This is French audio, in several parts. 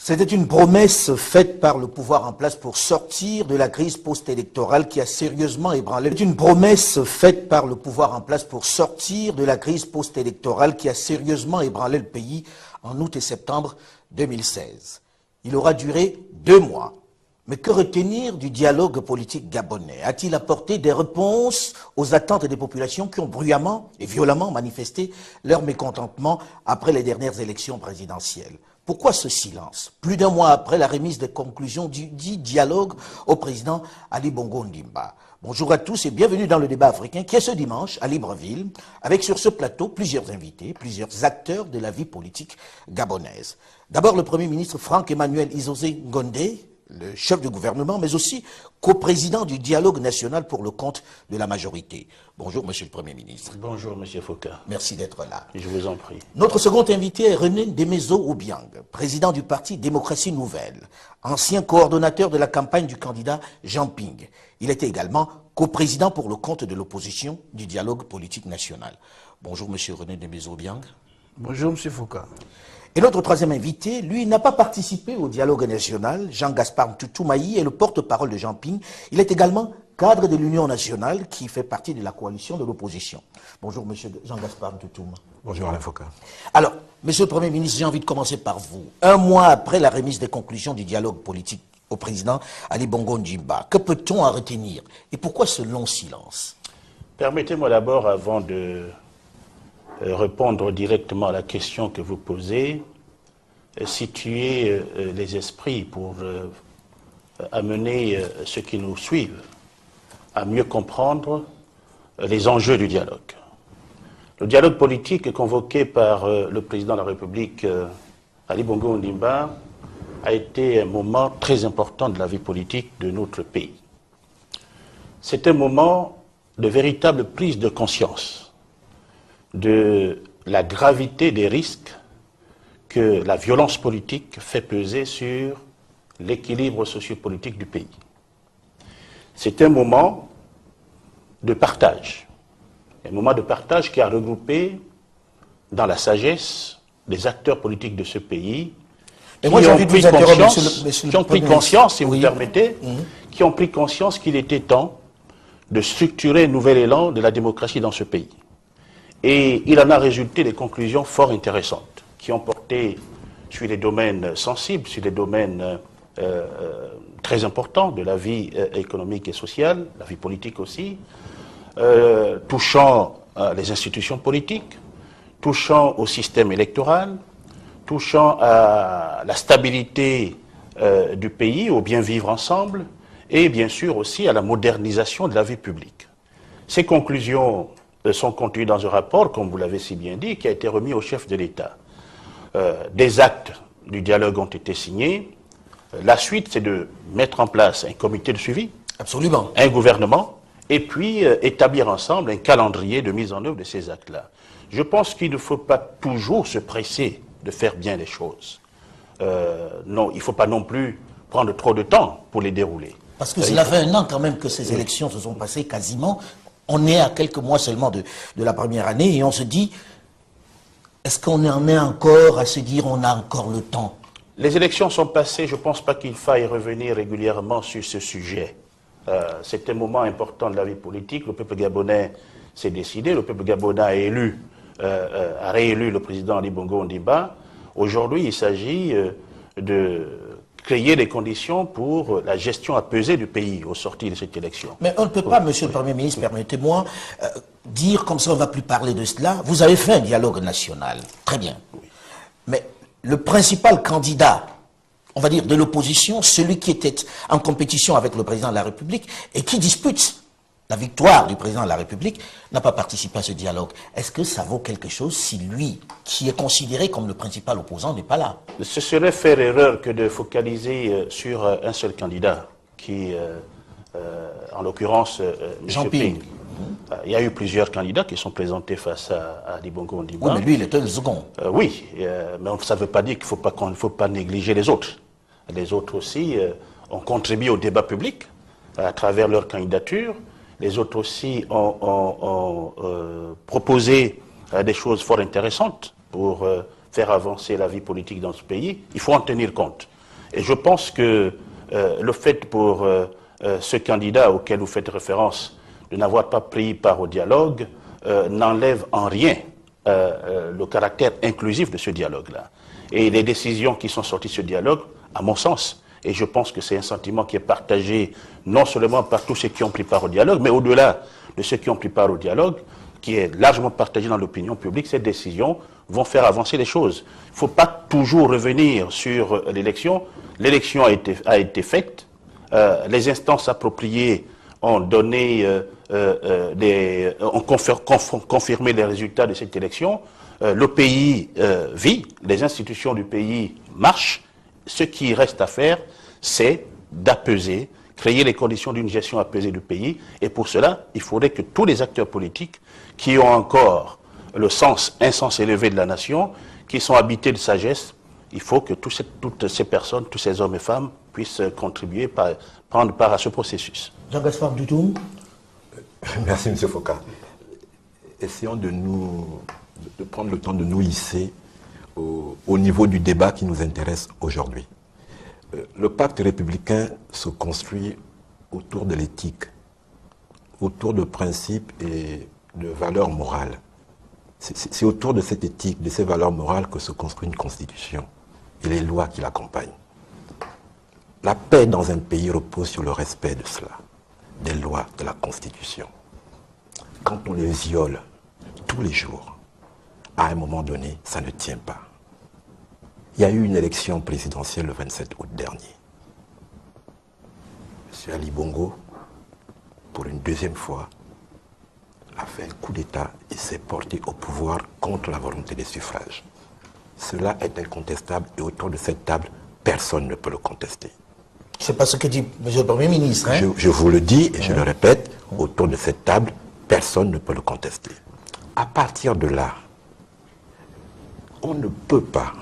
C'était une promesse faite par le pouvoir en place pour sortir de la crise post-électorale qui a sérieusement ébranlé. C'est une promesse faite par le pouvoir en place pour sortir de la crise post-électorale qui a sérieusement ébranlé le pays en août et septembre 2016. Il aura duré 2 mois. Mais que retenir du dialogue politique gabonais? A-t-il apporté des réponses aux attentes des populations qui ont bruyamment et violemment manifesté leur mécontentement après les dernières élections présidentielles? Pourquoi ce silence, plus d'1 mois après la remise des conclusions du dit dialogue au président Ali Bongo Ondimba? Bonjour à tous et bienvenue dans le débat africain qui est ce dimanche à Libreville, avec sur ce plateau plusieurs invités, plusieurs acteurs de la vie politique gabonaise. D'abord le Premier ministre Franck-Emmanuel Izosé Ngondé, le chef du gouvernement, mais aussi coprésident du dialogue national pour le compte de la majorité. Bonjour, monsieur le Premier ministre. Bonjour, monsieur Foucault. Merci d'être là. Je vous en prie. Notre second invité est René Demezo Obiang, président du parti Démocratie Nouvelle, ancien coordonnateur de la campagne du candidat Jean Ping. Il était également coprésident pour le compte de l'opposition du dialogue politique national. Bonjour, monsieur René Demezo Obiang. Bonjour, monsieur Foucault. Et notre troisième invité, lui, n'a pas participé au dialogue national. Jean-Gaspard Ntoumaï est le porte-parole de Jean Ping. Il est également cadre de l'Union nationale qui fait partie de la coalition de l'opposition. Bonjour, monsieur Jean-Gaspard Ntoumaï. Bonjour, Alain Foucault. Alors, monsieur le Premier ministre, j'ai envie de commencer par vous. 1 mois après la remise des conclusions du dialogue politique au président Ali Bongo Ondimba, que peut-on en retenir? Et pourquoi ce long silence? Permettez-moi d'abord, avant de répondre directement à la question que vous posez, situer les esprits pour amener ceux qui nous suivent à mieux comprendre les enjeux du dialogue. Le dialogue politique convoqué par le président de la République, Ali Bongo Ondimba, a été un moment très important de la vie politique de notre pays. C'est un moment de véritable prise de conscience de la gravité des risques que la violence politique fait peser sur l'équilibre sociopolitique du pays. C'est un moment de partage qui a regroupé dans la sagesse des acteurs politiques de ce pays qui ont pris conscience, si vous permettez, qui ont pris conscience qu'il était temps de structurer un nouvel élan de la démocratie dans ce pays. Et il en a résulté des conclusions fort intéressantes qui ont porté sur les domaines sensibles, sur les domaines très importants de la vie économique et sociale, la vie politique aussi, touchant les institutions politiques, touchant au système électoral, touchant à la stabilité du pays, au bien vivre ensemble, et bien sûr aussi à la modernisation de la vie publique. Ces conclusions sont contenues dans un rapport, comme vous l'avez si bien dit, qui a été remis au chef de l'État. Des actes du dialogue ont été signés. La suite, c'est de mettre en place un comité de suivi, absolument, un gouvernement, et puis établir ensemble un calendrier de mise en œuvre de ces actes-là. Je pense qu'il ne faut pas toujours se presser de faire bien les choses. Non, il ne faut pas non plus prendre trop de temps pour les dérouler. Parce que cela fait 1 an quand même que ces élections se sont passées quasiment. On est à quelques mois seulement de la première année et on se dit, est-ce qu'on en est encore à se dire on a encore le temps? Les élections sont passées, je ne pense pas qu'il faille revenir régulièrement sur ce sujet. C'est un moment important de la vie politique, le peuple gabonais s'est décidé, le peuple gabonais a réélu le président Ali Bongo Ondimba. Aujourd'hui, il s'agit de créer les conditions pour la gestion apaisée du pays au sortir de cette élection. Mais on ne peut pas, monsieur le Premier ministre, permettez-moi, dire comme ça on ne va plus parler de cela. Vous avez fait un dialogue national, très bien. Oui. Mais le principal candidat, on va dire, de l'opposition, celui qui était en compétition avec le président de la République et qui dispute la victoire du président de la République, n'a pas participé à ce dialogue. Est-ce que ça vaut quelque chose si lui, qui est considéré comme le principal opposant, n'est pas là? Ce serait faire erreur que de focaliser sur un seul candidat, qui, en l'occurrence, Jean Ping. Il y a eu plusieurs candidats qui sont présentés face à Ali Bongo Ondimba. Oui, mais lui, il était le second. Oui, mais ça ne veut pas dire qu'il ne faut pas négliger les autres. Les autres aussi ont contribué au débat public à travers leur candidature. Les autres aussi ont proposé des choses fort intéressantes pour faire avancer la vie politique dans ce pays. Il faut en tenir compte. Et je pense que le fait pour ce candidat auquel vous faites référence de n'avoir pas pris part au dialogue n'enlève en rien le caractère inclusif de ce dialogue-là. Et les décisions qui sont sorties de ce dialogue, à mon sens, et je pense que c'est un sentiment qui est partagé non seulement par tous ceux qui ont pris part au dialogue, mais au-delà de ceux qui ont pris part au dialogue, qui est largement partagé dans l'opinion publique, ces décisions vont faire avancer les choses. Il ne faut pas toujours revenir sur l'élection. L'élection a été faite, les instances appropriées ont donné, ont confirmé les résultats de cette élection. Le pays vit, les institutions du pays marchent. Ce qui reste à faire, c'est d'apaiser, créer les conditions d'une gestion apaisée du pays. Et pour cela, il faudrait que tous les acteurs politiques qui ont encore un sens élevé de la nation, qui sont habités de sagesse, il faut que toutes ces personnes, tous ces hommes et femmes puissent contribuer, prendre part à ce processus. Jean-Gaspard Doutoum. Merci, M. Foka. Essayons de prendre le temps de nous hisser au niveau du débat qui nous intéresse aujourd'hui. Le pacte républicain se construit autour de l'éthique, autour de principes et de valeurs morales. C'est autour de cette éthique, de ces valeurs morales que se construit une constitution et les lois qui l'accompagnent. La paix dans un pays repose sur le respect de cela, des lois, de la constitution. Quand on les viole tous les jours, à un moment donné, ça ne tient pas. Il y a eu une élection présidentielle le 27 août dernier. M. Ali Bongo, pour une deuxième fois, a fait un coup d'État et s'est porté au pouvoir contre la volonté des suffrages. Cela est incontestable et autour de cette table, personne ne peut le contester. C'est pas ce que dit M. le Premier ministre. Hein? Je vous le dis et je le répète, autour de cette table, personne ne peut le contester. À partir de là, on ne peut pas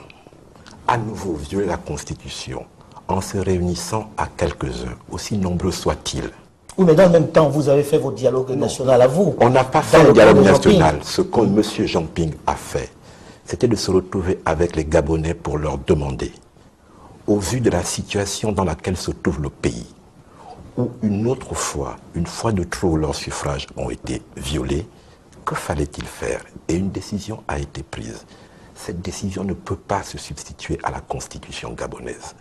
à nouveau violer la Constitution en se réunissant à quelques-uns, aussi nombreux soient-ils. Oui, mais dans le même temps, vous avez fait votre dialogue national à vous. On n'a pas fait un dialogue national. Ce que M. Jean-Ping a fait, c'était de se retrouver avec les Gabonais pour leur demander, au vu de la situation dans laquelle se trouve le pays, où une autre fois, une fois de trop, leurs suffrages ont été violés, que fallait-il faire? Et une décision a été prise. Cette décision ne peut pas se substituer à la constitution gabonaise.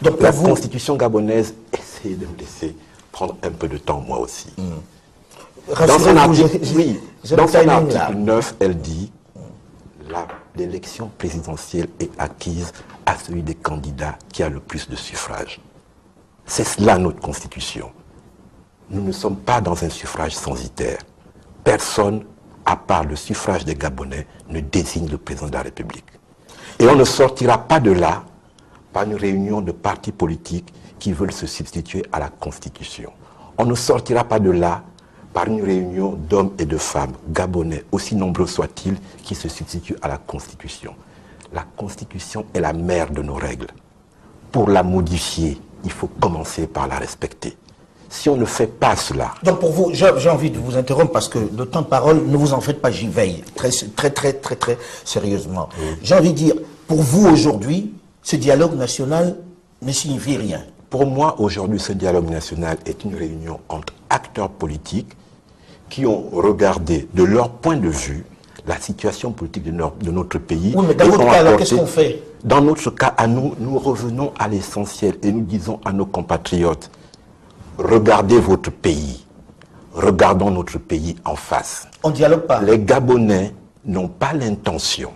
Donc, la constitution gabonaise, essayez de me laisser prendre un peu de temps moi aussi. Dans son article, dans son article 9, elle dit l'élection présidentielle est acquise à celui des candidats qui a le plus de suffrages. C'est cela notre constitution. Nous ne sommes pas dans un suffrage censitaire. Personne, à part le suffrage des Gabonais, ne désigne le président de la République. Et on ne sortira pas de là par une réunion de partis politiques qui veulent se substituer à la Constitution. On ne sortira pas de là par une réunion d'hommes et de femmes gabonais, aussi nombreux soient-ils, qui se substituent à la Constitution. La Constitution est la mère de nos règles. Pour la modifier, il faut commencer par la respecter. Si on ne fait pas cela... Donc pour vous, j'ai envie de vous interrompre parce que le temps de parole, ne vous en faites pas, j'y veille très sérieusement. Oui. J'ai envie de dire, pour vous aujourd'hui, ce dialogue national ne signifie rien. Pour moi, aujourd'hui, ce dialogue national est une réunion entre acteurs politiques qui ont regardé de leur point de vue la situation politique de notre pays. Oui, mais dans votre cas, qu'est-ce qu'on fait? Dans notre cas, à nous revenons à l'essentiel et nous disons à nos compatriotes, regardez votre pays, regardons notre pays en face. On ne dialogue pas. Les Gabonais n'ont pas l'intention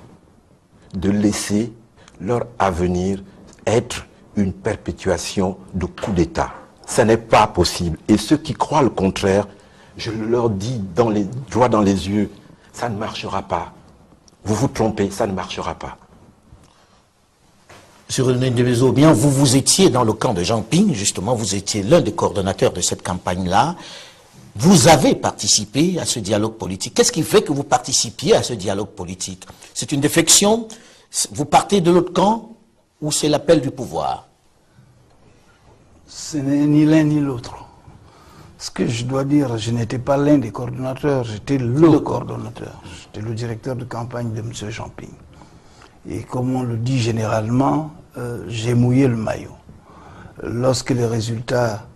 de laisser leur avenir être une perpétuation de coup d'État. Ce n'est pas possible. Et ceux qui croient le contraire, je leur dis droit dans les yeux, ça ne marchera pas. Vous vous trompez, ça ne marchera pas. Sur René Ndebezo, bien, vous étiez dans le camp de Jean-Ping, justement, vous étiez l'un des coordonnateurs de cette campagne-là. Vous avez participé à ce dialogue politique. Qu'est-ce qui fait que vous participiez à ce dialogue politique? C'est une défection? Vous partez de l'autre camp? Ou c'est l'appel du pouvoir? Ce n'est ni l'un ni l'autre. Ce que je dois dire, je n'étais pas l'un des coordonnateurs, j'étais le coordonnateur. J'étais le directeur de campagne de M. Jean-Ping. Et comme on le dit généralement, j'ai mouillé le maillot. lorsque les résultats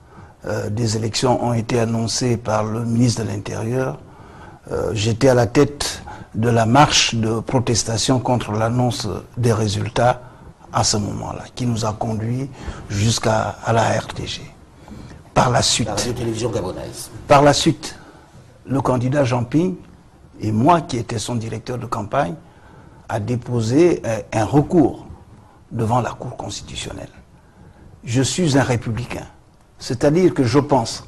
des élections ont été annoncés par le ministre de l'Intérieur, j'étais à la tête de la marche de protestation contre l'annonce des résultats à ce moment-là, qui nous a conduits jusqu'à la RTG. Par la suite, la radio-télévision gabonaise. Par la suite, le candidat Jean Ping et moi, qui étais son directeur de campagne, a déposé un recours devant la Cour constitutionnelle. Je suis un républicain, c'est-à-dire que je pense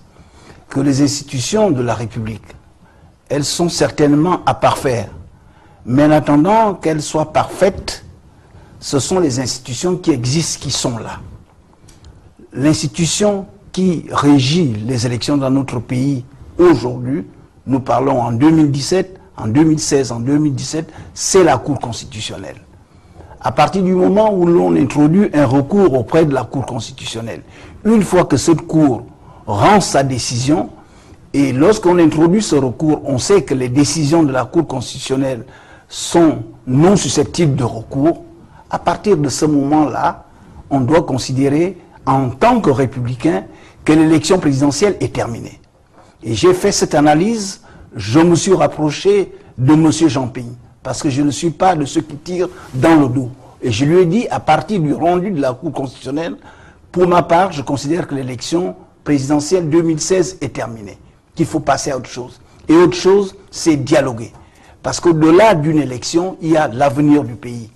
que les institutions de la République, elles sont certainement à parfaire, mais en attendant qu'elles soient parfaites, ce sont les institutions qui existent qui sont là. L'institution qui régit les élections dans notre pays aujourd'hui, nous parlons en 2017, en 2016, en 2017, c'est la Cour constitutionnelle. À partir du moment où l'on introduit un recours auprès de la Cour constitutionnelle, une fois que cette Cour rend sa décision, et lorsqu'on introduit ce recours, on sait que les décisions de la Cour constitutionnelle sont non susceptibles de recours, à partir de ce moment-là, on doit considérer en tant que républicain que l'élection présidentielle est terminée. Et j'ai fait cette analyse, je me suis rapproché de M. Jean Ping, parce que je ne suis pas de ceux qui tirent dans le dos. Et je lui ai dit, à partir du rendu de la Cour constitutionnelle, pour ma part, je considère que l'élection présidentielle 2016 est terminée, qu'il faut passer à autre chose. Et autre chose, c'est dialoguer. Parce qu'au-delà d'une élection, il y a l'avenir du pays.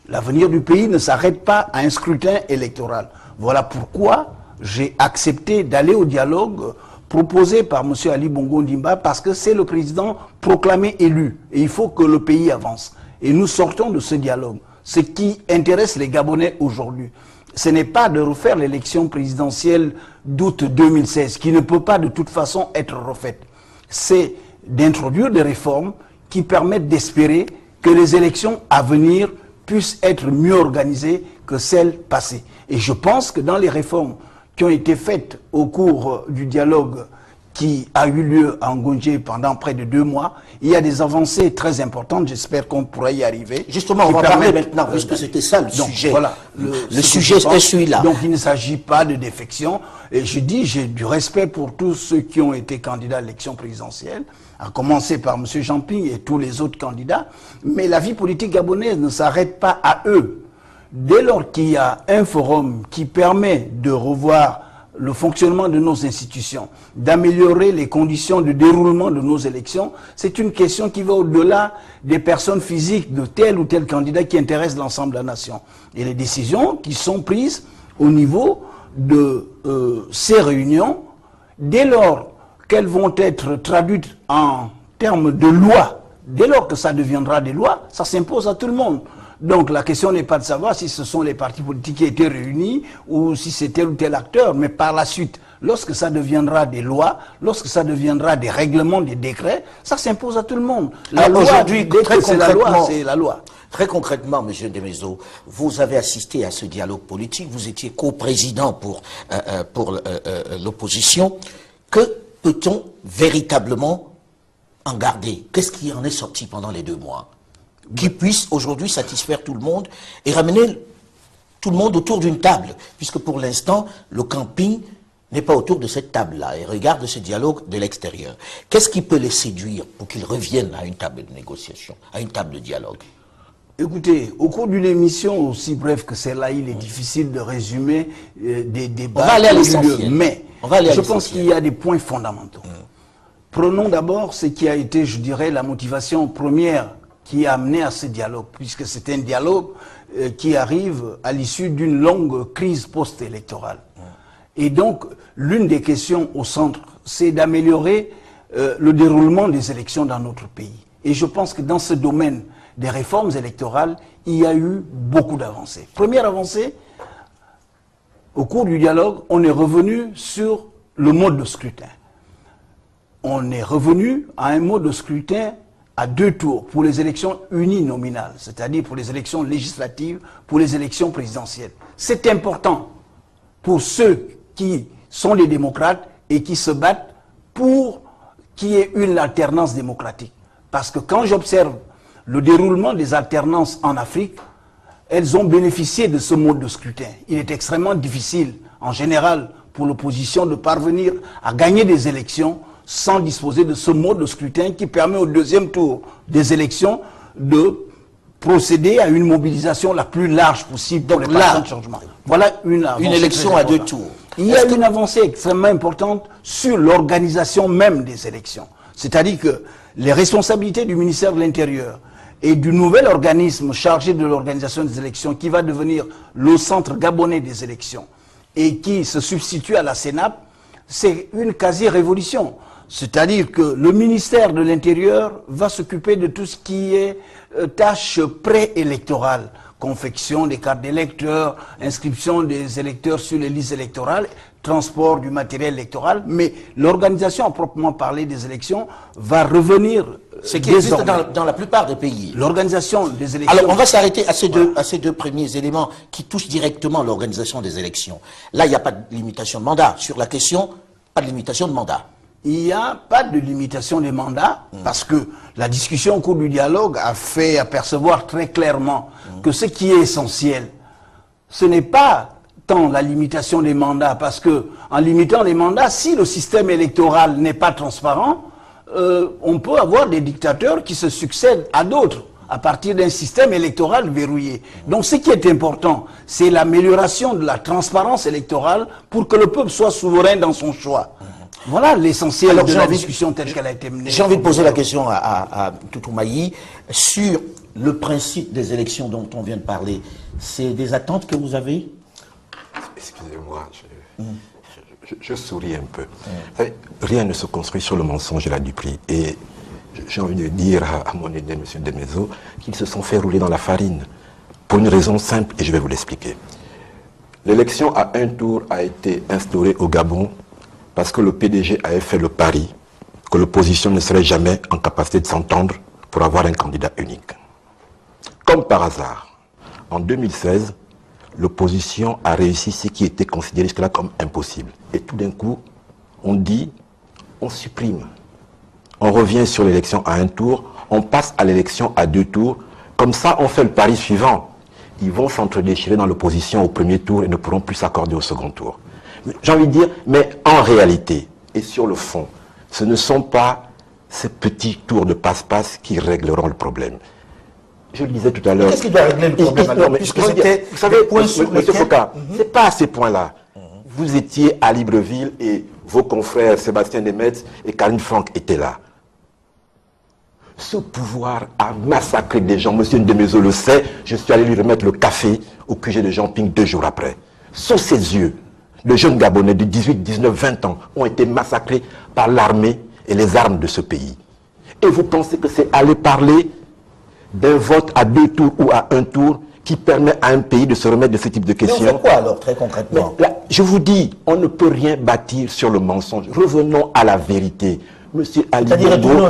L'avenir du pays ne s'arrête pas à un scrutin électoral. Voilà pourquoi j'ai accepté d'aller au dialogue proposé par M. Ali Bongo Ndimba, parce que c'est le président proclamé élu. Et il faut que le pays avance. Et nous sortons de ce dialogue. Ce qui intéresse les Gabonais aujourd'hui, ce n'est pas de refaire l'élection présidentielle d'août 2016, qui ne peut pas de toute façon être refaite. C'est d'introduire des réformes qui permettent d'espérer que les élections à venir puissent être mieux organisées que celles passées. Et je pense que dans les réformes qui ont été faites au cours du dialogue qui a eu lieu à Ngondje pendant près de 2 mois, il y a des avancées très importantes, j'espère qu'on pourra y arriver. Justement, on va parler maintenant, puisque c'était ça le sujet. Voilà, le sujet est celui-là. Donc il ne s'agit pas de défection. Et je dis, j'ai du respect pour tous ceux qui ont été candidats à l'élection présidentielle, à commencer par M. Jean Ping et tous les autres candidats. Mais la vie politique gabonaise ne s'arrête pas à eux. Dès lors qu'il y a un forum qui permet de revoir le fonctionnement de nos institutions, d'améliorer les conditions de déroulement de nos élections, c'est une question qui va au-delà des personnes physiques de tel ou tel candidat qui intéresse l'ensemble de la nation. Et les décisions qui sont prises au niveau de ces réunions, dès lors qu'elles vont être traduites en termes de loi, dès lors que ça deviendra des lois, ça s'impose à tout le monde. Donc la question n'est pas de savoir si ce sont les partis politiques qui étaient réunis ou si c'est tel ou tel acteur, mais par la suite, lorsque ça deviendra des lois, lorsque ça deviendra des règlements, des décrets, ça s'impose à tout le monde. La loi, aujourd'hui, très concrètement, c'est la loi. Très concrètement, M. Demezo, vous avez assisté à ce dialogue politique, vous étiez co-président pour l'opposition. Que peut-on véritablement en garder? Qu'est-ce qui en est sorti pendant les 2 mois qui puisse aujourd'hui satisfaire tout le monde et ramener tout le monde autour d'une table, puisque pour l'instant, le camping n'est pas autour de cette table-là et regarde ce dialogue de l'extérieur. Qu'est-ce qui peut les séduire pour qu'ils reviennent à une table de négociation, à une table de dialogue? Écoutez, au cours d'une émission aussi brève que celle-là, il est difficile de résumer des débats. On va aller à l'essentiel. Mais je pense qu'il y a des points fondamentaux. Prenons d'abord ce qui a été, je dirais, la motivation première qui a amené à ce dialogue, puisque c'est un dialogue qui arrive à l'issue d'une longue crise post-électorale. Et donc, l'une des questions au centre, c'est d'améliorer le déroulement des élections dans notre pays. Et je pense que dans ce domaine des réformes électorales, il y a eu beaucoup d'avancées. Première avancée, au cours du dialogue, on est revenu sur le mode de scrutin. On est revenu à un mode de scrutin à 2 tours pour les élections uninominales, c'est-à-dire pour les élections législatives, pour les élections présidentielles. C'est important pour ceux qui sont des démocrates et qui se battent pour qu'il y ait une alternance démocratique. Parce que quand j'observe le déroulement des alternances en Afrique, elles ont bénéficié de ce mode de scrutin. Il est extrêmement difficile en général pour l'opposition de parvenir à gagner des élections sans disposer de ce mode de scrutin qui permet au deuxième tour des élections de procéder à une mobilisation la plus large possible pour les partisans de changement. Voilà une élection à 2 tours. Il y a une avancée extrêmement importante sur l'organisation même des élections. C'est-à-dire que les responsabilités du ministère de l'Intérieur et du nouvel organisme chargé de l'organisation des élections qui va devenir le centre gabonais des élections et qui se substitue à la CENAP, c'est une quasi-révolution. C'est-à-dire que le ministère de l'Intérieur va s'occuper de tout ce qui est tâches préélectorales, confection des cartes d'électeurs, inscription des électeurs sur les listes électorales, transport du matériel électoral, mais l'organisation à proprement parler des élections va revenir ce qui existe dans la plupart des pays. L'organisation des élections... Alors on va s'arrêter à ces deux premiers éléments qui touchent directement l'organisation des élections. Là, il n'y a pas de limitation de mandat. Sur la question, pas de limitation de mandat. Il n'y a pas de limitation des mandats parce que la discussion au cours du dialogue a fait apercevoir très clairement que ce qui est essentiel, ce n'est pas tant la limitation des mandats, parce que en limitant les mandats, si le système électoral n'est pas transparent, on peut avoir des dictateurs qui se succèdent à d'autres à partir d'un système électoral verrouillé. Donc ce qui est important, c'est l'amélioration de la transparence électorale pour que le peuple soit souverain dans son choix. Voilà l'essentiel de la discussion telle qu'elle a été menée. J'ai envie de poser la question à Toutoumaï sur le principe des élections dont on vient de parler. C'est des attentes que vous avez? Excusez-moi, je souris un peu. Rien ne se construit sur le mensonge et la duperie. Et j'ai envie de dire à mon aîné, M. Demezo, qu'ils se sont fait rouler dans la farine. Pour une raison simple, et je vais vous l'expliquer. L'élection à un tour a été instaurée au Gabon parce que le PDG avait fait le pari que l'opposition ne serait jamais en capacité de s'entendre pour avoir un candidat unique. Comme par hasard, en 2016, l'opposition a réussi ce qui était considéré jusque-là comme impossible. Et tout d'un coup, on dit, on supprime. On revient sur l'élection à un tour, on passe à l'élection à 2 tours. Comme ça, on fait le pari suivant. Ils vont s'entre-déchirer dans l'opposition au premier tour et ne pourront plus s'accorder au second tour. J'ai envie de dire, mais en réalité, et sur le fond, ce ne sont pas ces petits tours de passe-passe qui régleront le problème. Je le disais tout à l'heure. Qu'est-ce qui doit régler le problème alors, puisque c'était vous savez, M. Foucault, c'est pas à ces points-là. Vous étiez à Libreville et vos confrères Sébastien Demetz et Karine Franck étaient là. Ce pouvoir a massacré des gens. M. Ndemezo le sait, je suis allé lui remettre le café au QG de Jean-Ping 2 jours après. Sous ses yeux, de jeunes Gabonais de 18, 19, 20 ans ont été massacrés par l'armée et les armes de ce pays. Et vous pensez que c'est aller parler d'un vote à 2 tours ou à 1 tour qui permet à un pays de se remettre de ce type de questions? Mais on fait quoi alors, très concrètement? Là, je vous dis, on ne peut rien bâtir sur le mensonge. Revenons à la vérité. Monsieur Ali Bongo,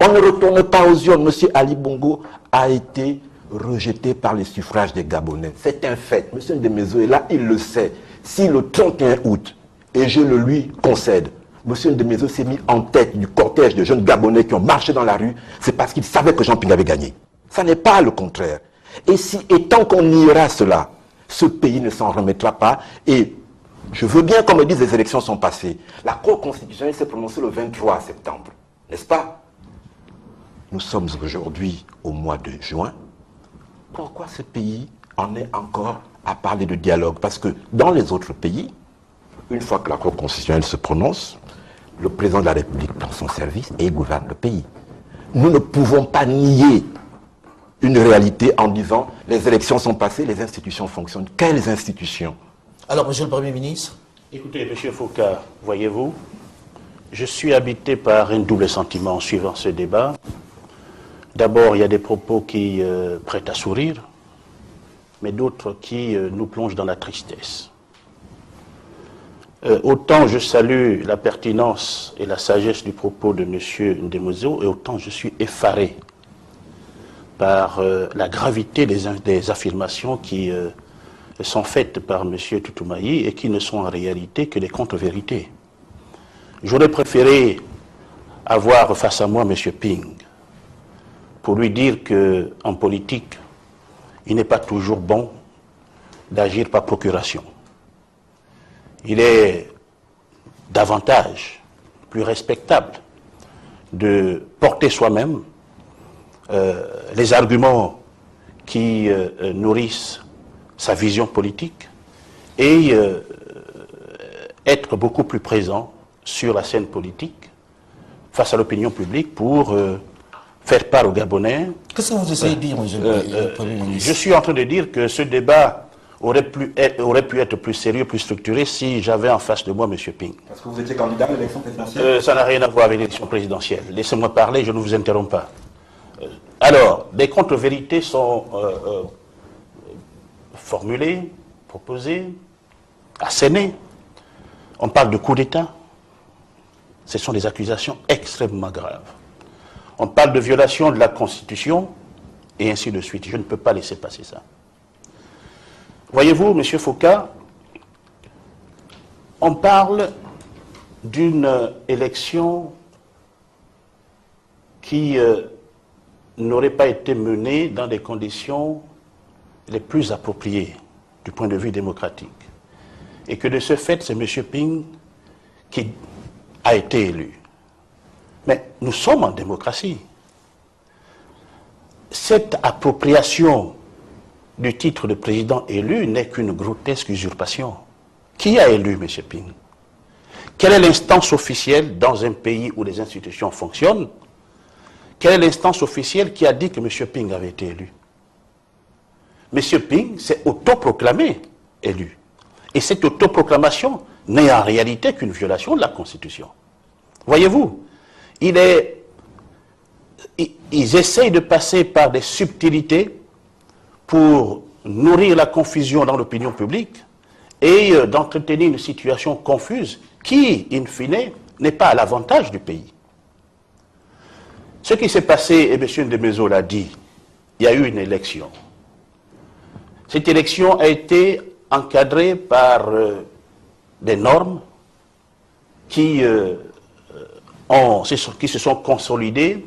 on ne retourne pas aux urnes. Monsieur Ali Bongo a été rejeté par les suffrages des Gabonais. C'est un fait. Monsieur Ndemezo est là, il le sait. Si le 31 août, et je le lui concède, Monsieur Ndemezo s'est mis en tête du cortège de jeunes Gabonais qui ont marché dans la rue, c'est parce qu'il savait que Jean-Ping avait gagné. Ça n'est pas le contraire. Et tant qu'on niera cela, ce pays ne s'en remettra pas. Et je veux bien qu'on me dise les élections sont passées. La Cour constitutionnelle s'est prononcée le 23 septembre, n'est-ce pas? Nous sommes aujourd'hui au mois de juin. Pourquoi ce pays en est encore à parler de dialogue? Parce que dans les autres pays, une fois que la Cour constitutionnelle se prononce, le président de la République prend son service et il gouverne le pays. Nous ne pouvons pas nier une réalité en disant les élections sont passées, les institutions fonctionnent. Quelles institutions? Alors, Monsieur le Premier ministre? Écoutez, M. Foucault, voyez-vous, je suis habité par un double sentiment en suivant ce débat. D'abord, il y a des propos qui prêtent à sourire, mais d'autres qui nous plongent dans la tristesse. Autant je salue la pertinence et la sagesse du propos de M. Ndemezo, et autant je suis effaré par la gravité des affirmations qui sont faites par M. Toutoumaï et qui ne sont en réalité que des contre-vérités. J'aurais préféré avoir face à moi M. Ping pour lui dire qu'en politique, il n'est pas toujours bon d'agir par procuration. il est davantage plus respectable de porter soi-même les arguments qui nourrissent sa vision politique et être beaucoup plus présent sur la scène politique face à l'opinion publique pour faire part aux Gabonais. Qu'est-ce que vous essayez de dire, monsieur le Premier ministre? Je suis en train de dire que ce débat aurait pu être plus sérieux, plus structuré si j'avais en face de moi M. Ping. Parce que vous étiez candidat à l'élection présidentielle? Ça n'a rien à voir avec l'élection présidentielle. Laissez-moi parler, je ne vous interromps pas. Alors, des contre-vérités sont formulées, proposées, assénées. On parle de coup d'État. Ce sont des accusations extrêmement graves. On parle de violation de la Constitution, et ainsi de suite. Je ne peux pas laisser passer ça. Voyez-vous, M. Foucault, on parle d'une élection qui n'aurait pas été menée dans des conditions les plus appropriées du point de vue démocratique. Et que de ce fait, c'est M. Ping qui a été élu. Mais nous sommes en démocratie. Cette appropriation du titre de président élu n'est qu'une grotesque usurpation. Qui a élu M. Ping? Quelle est l'instance officielle dans un pays où les institutions fonctionnent? Quelle est l'instance officielle qui a dit que M. Ping avait été élu? M. Ping s'est autoproclamé élu. Et cette autoproclamation n'est en réalité qu'une violation de la Constitution. Voyez-vous, ils essayent de passer par des subtilités pour nourrir la confusion dans l'opinion publique et d'entretenir une situation confuse qui, in fine, n'est pas à l'avantage du pays. Ce qui s'est passé, et M. Ndemezo l'a dit, il y a eu une élection. Cette élection a été encadrée par des normes qui se sont consolidées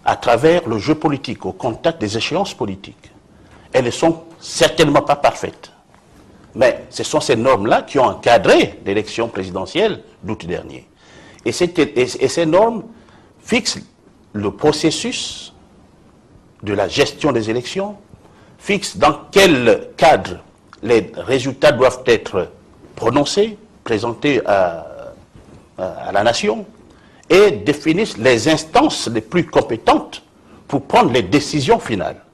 à travers le jeu politique, au contact des échéances politiques. Elles ne sont certainement pas parfaites. Mais ce sont ces normes-là qui ont encadré l'élection présidentielle d'août dernier. Et ces normes fixent le processus de la gestion des élections, fixent dans quel cadre les résultats doivent être prononcés, présentés à la nation, et définissent les instances les plus compétentes pour prendre les décisions finales.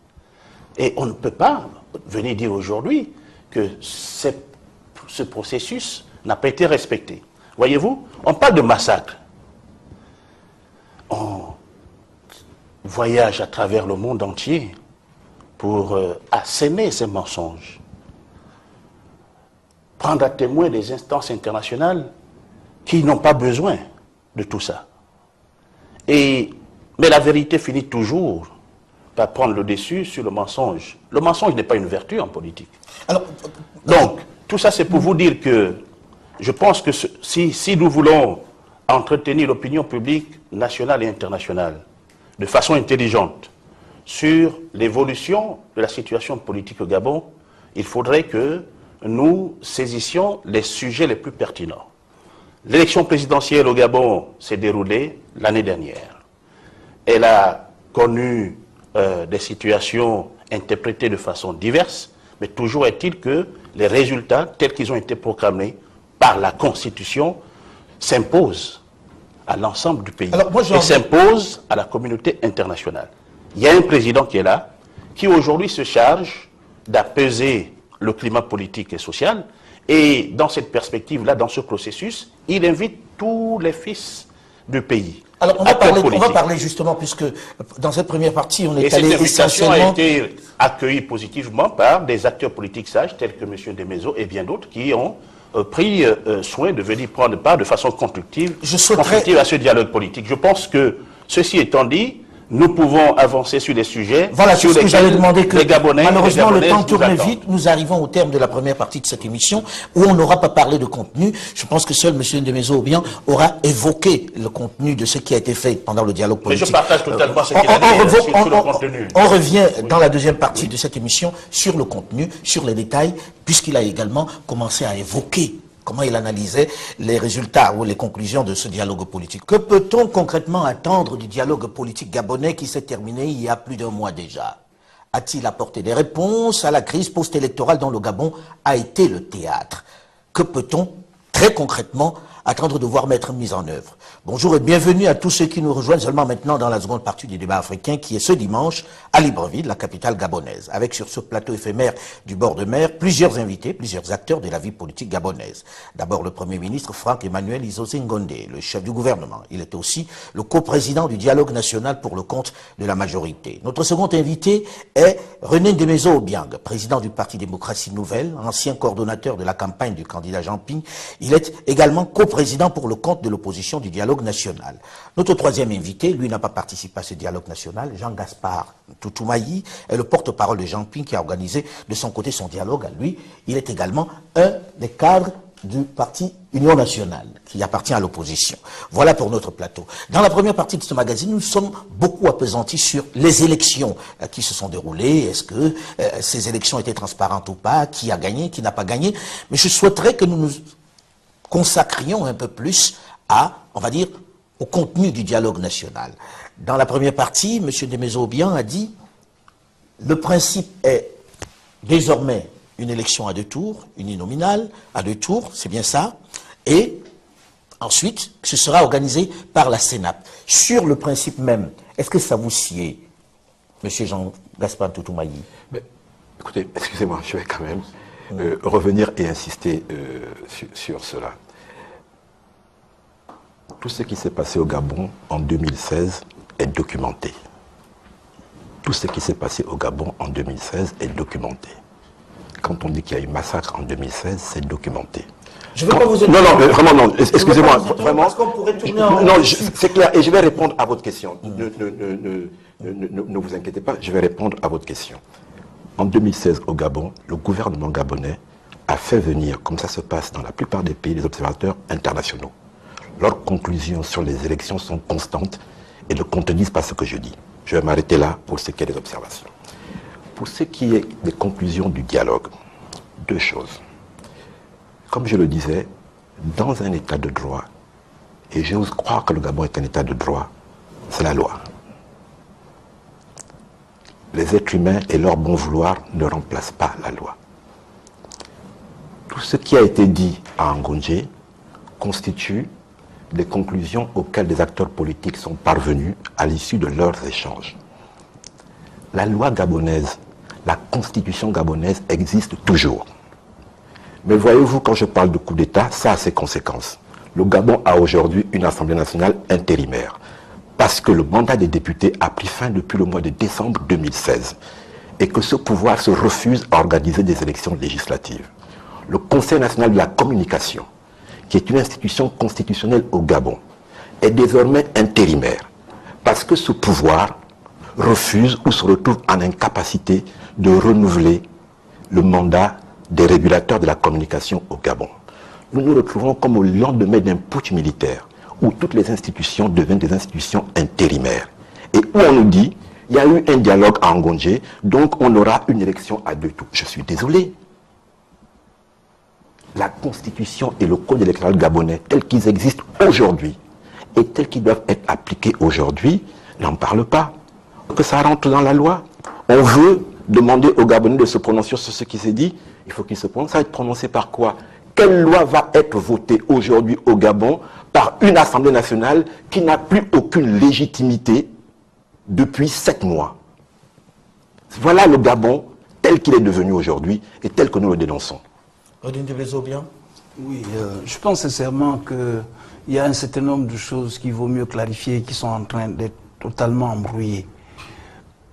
Et on ne peut pas venir dire aujourd'hui que ce processus n'a pas été respecté. Voyez-vous, on parle de massacre. On voyage à travers le monde entier pour asséner ces mensonges. Prendre à témoin des instances internationales qui n'ont pas besoin de tout ça. Mais la vérité finit toujours par prendre le dessus sur le mensonge. Le mensonge n'est pas une vertu en politique. Alors, donc, tout ça c'est pour vous dire que je pense que si nous voulons entretenir l'opinion publique nationale et internationale de façon intelligente sur l'évolution de la situation politique au Gabon, il faudrait que nous saisissions les sujets les plus pertinents. L'élection présidentielle au Gabon s'est déroulée l'année dernière. Elle a connu des situations interprétées de façon diverse, mais toujours est-il que les résultats tels qu'ils ont été proclamés par la Constitution s'imposent à l'ensemble du pays et s'imposent à la communauté internationale. Il y a un président qui est là, qui aujourd'hui se charge d'apaiser le climat politique et social, et dans cette perspective-là, dans ce processus, il invite tous les fils du pays. Alors on va parler justement, puisque dans cette première partie, on est allé essentiellement... Et cette invitation a été accueillie positivement par des acteurs politiques sages, tels que M. Ndemezo et bien d'autres, qui ont pris soin de venir prendre part de façon constructive à ce dialogue politique. Je pense que, ceci étant dit, nous pouvons avancer sur des sujets sur lesquels j'allais demander que, malheureusement, le temps tourne vite. Nous arrivons au terme de la première partie de cette émission où on n'aura pas parlé de contenu. Je pense que seul M. Ndemezo Obiang aura évoqué le contenu de ce qui a été fait pendant le dialogue politique. Mais je partage totalement ce qu'il a dit sur le contenu. On revient dans la deuxième partie de cette émission sur le contenu, sur les détails, puisqu'il a également commencé à évoquer comment il analysait les résultats ou les conclusions de ce dialogue politique. Que peut-on concrètement attendre du dialogue politique gabonais qui s'est terminé il y a plus d'un mois déjà? A-t-il apporté des réponses à la crise post-électorale dont le Gabon a été le théâtre? Que peut-on très concrètement attendre de voir mettre mise en œuvre? Bonjour et bienvenue à tous ceux qui nous rejoignent seulement maintenant dans la seconde partie du débat africain qui est ce dimanche à Libreville, la capitale gabonaise, avec sur ce plateau éphémère du bord de mer plusieurs invités, plusieurs acteurs de la vie politique gabonaise. D'abord le Premier ministre Franck-Emmanuel Izosé Ngondé, le chef du gouvernement. Il est aussi le coprésident du dialogue national pour le compte de la majorité. Notre second invité est René Ndemezo Obiang, président du Parti démocratie nouvelle, ancien coordonnateur de la campagne du candidat Jean Ping. Il est également coprésident pour le compte de l'opposition du dialogue national. Notre troisième invité, lui n'a pas participé à ce dialogue national, Jean-Gaspard Toutoumai, est le porte-parole de Jean Ping qui a organisé de son côté son dialogue à lui. Il est également un des cadres du parti Union nationale, qui appartient à l'opposition. Voilà pour notre plateau. Dans la première partie de ce magazine, nous sommes beaucoup appesantis sur les élections qui se sont déroulées. Est-ce que ces élections étaient transparentes ou pas? Qui a gagné? Qui n'a pas gagné? Mais je souhaiterais que nous nous consacrions un peu plus à, on va dire, au contenu du dialogue national. Dans la première partie, M. Ndemezo Obiang a dit le principe est désormais une élection à 2 tours, uninominale à 2 tours, c'est bien ça, et ensuite, ce sera organisé par la CENAP. Sur le principe même, est-ce que ça vous sied, M. Jean-Gaspard Toutoumai? Écoutez, excusez-moi, je vais quand même revenir et insister sur cela. Tout ce qui s'est passé au Gabon en 2016 est documenté. Tout ce qui s'est passé au Gabon en 2016 est documenté. Quand on dit qu'il y a eu massacre en 2016, c'est documenté. Je ne veux pas vous Non, non, vraiment non. Excusez-moi, vraiment. Parce qu'on pourrait tourner en... Non, c'est clair. Et je vais répondre à votre question. Ne vous inquiétez pas, je vais répondre à votre question. En 2016, au Gabon, le gouvernement gabonais a fait venir, comme ça se passe dans la plupart des pays, les observateurs internationaux. Leurs conclusions sur les élections sont constantes et ne contredisent pas ce que je dis. Je vais m'arrêter là pour ce qui est des observations. Pour ce qui est des conclusions du dialogue, 2 choses. Comme je le disais, dans un état de droit, et j'ose croire que le Gabon est un état de droit, c'est la loi. Les êtres humains et leur bon vouloir ne remplacent pas la loi. Tout ce qui a été dit à Ngondé constitue des conclusions auxquelles des acteurs politiques sont parvenus à l'issue de leurs échanges. La loi gabonaise, la constitution gabonaise existe toujours. Mais voyez-vous, quand je parle de coup d'État, ça a ses conséquences. Le Gabon a aujourd'hui une Assemblée nationale intérimaire, parce que le mandat des députés a pris fin depuis le mois de décembre 2016, et que ce pouvoir se refuse à organiser des élections législatives. Le Conseil national de la communication, qui est une institution constitutionnelle au Gabon, est désormais intérimaire, parce que ce pouvoir refuse ou se retrouve en incapacité de renouveler le mandat des régulateurs de la communication au Gabon. Nous nous retrouvons comme au lendemain d'un putsch militaire, où toutes les institutions deviennent des institutions intérimaires, et où on nous dit, il y a eu un dialogue à Ngondé, donc on aura une élection à 2 tours. Je suis désolé. La Constitution et le Code électoral gabonais, tels qu'ils existent aujourd'hui, et tels qu'ils doivent être appliqués aujourd'hui, n'en parlent pas. Que ça rentre dans la loi. On veut demander aux Gabonais de se prononcer sur ce qui s'est dit. Il faut qu'ils se prononcent. Ça va être prononcé par quoi? Quelle loi va être votée aujourd'hui au Gabon par une Assemblée nationale qui n'a plus aucune légitimité depuis 7 mois? Voilà le Gabon tel qu'il est devenu aujourd'hui et tel que nous le dénonçons. Oui, je pense sincèrement qu'il y a un certain nombre de choses qu'il vaut mieux clarifier qui sont en train d'être totalement embrouillées.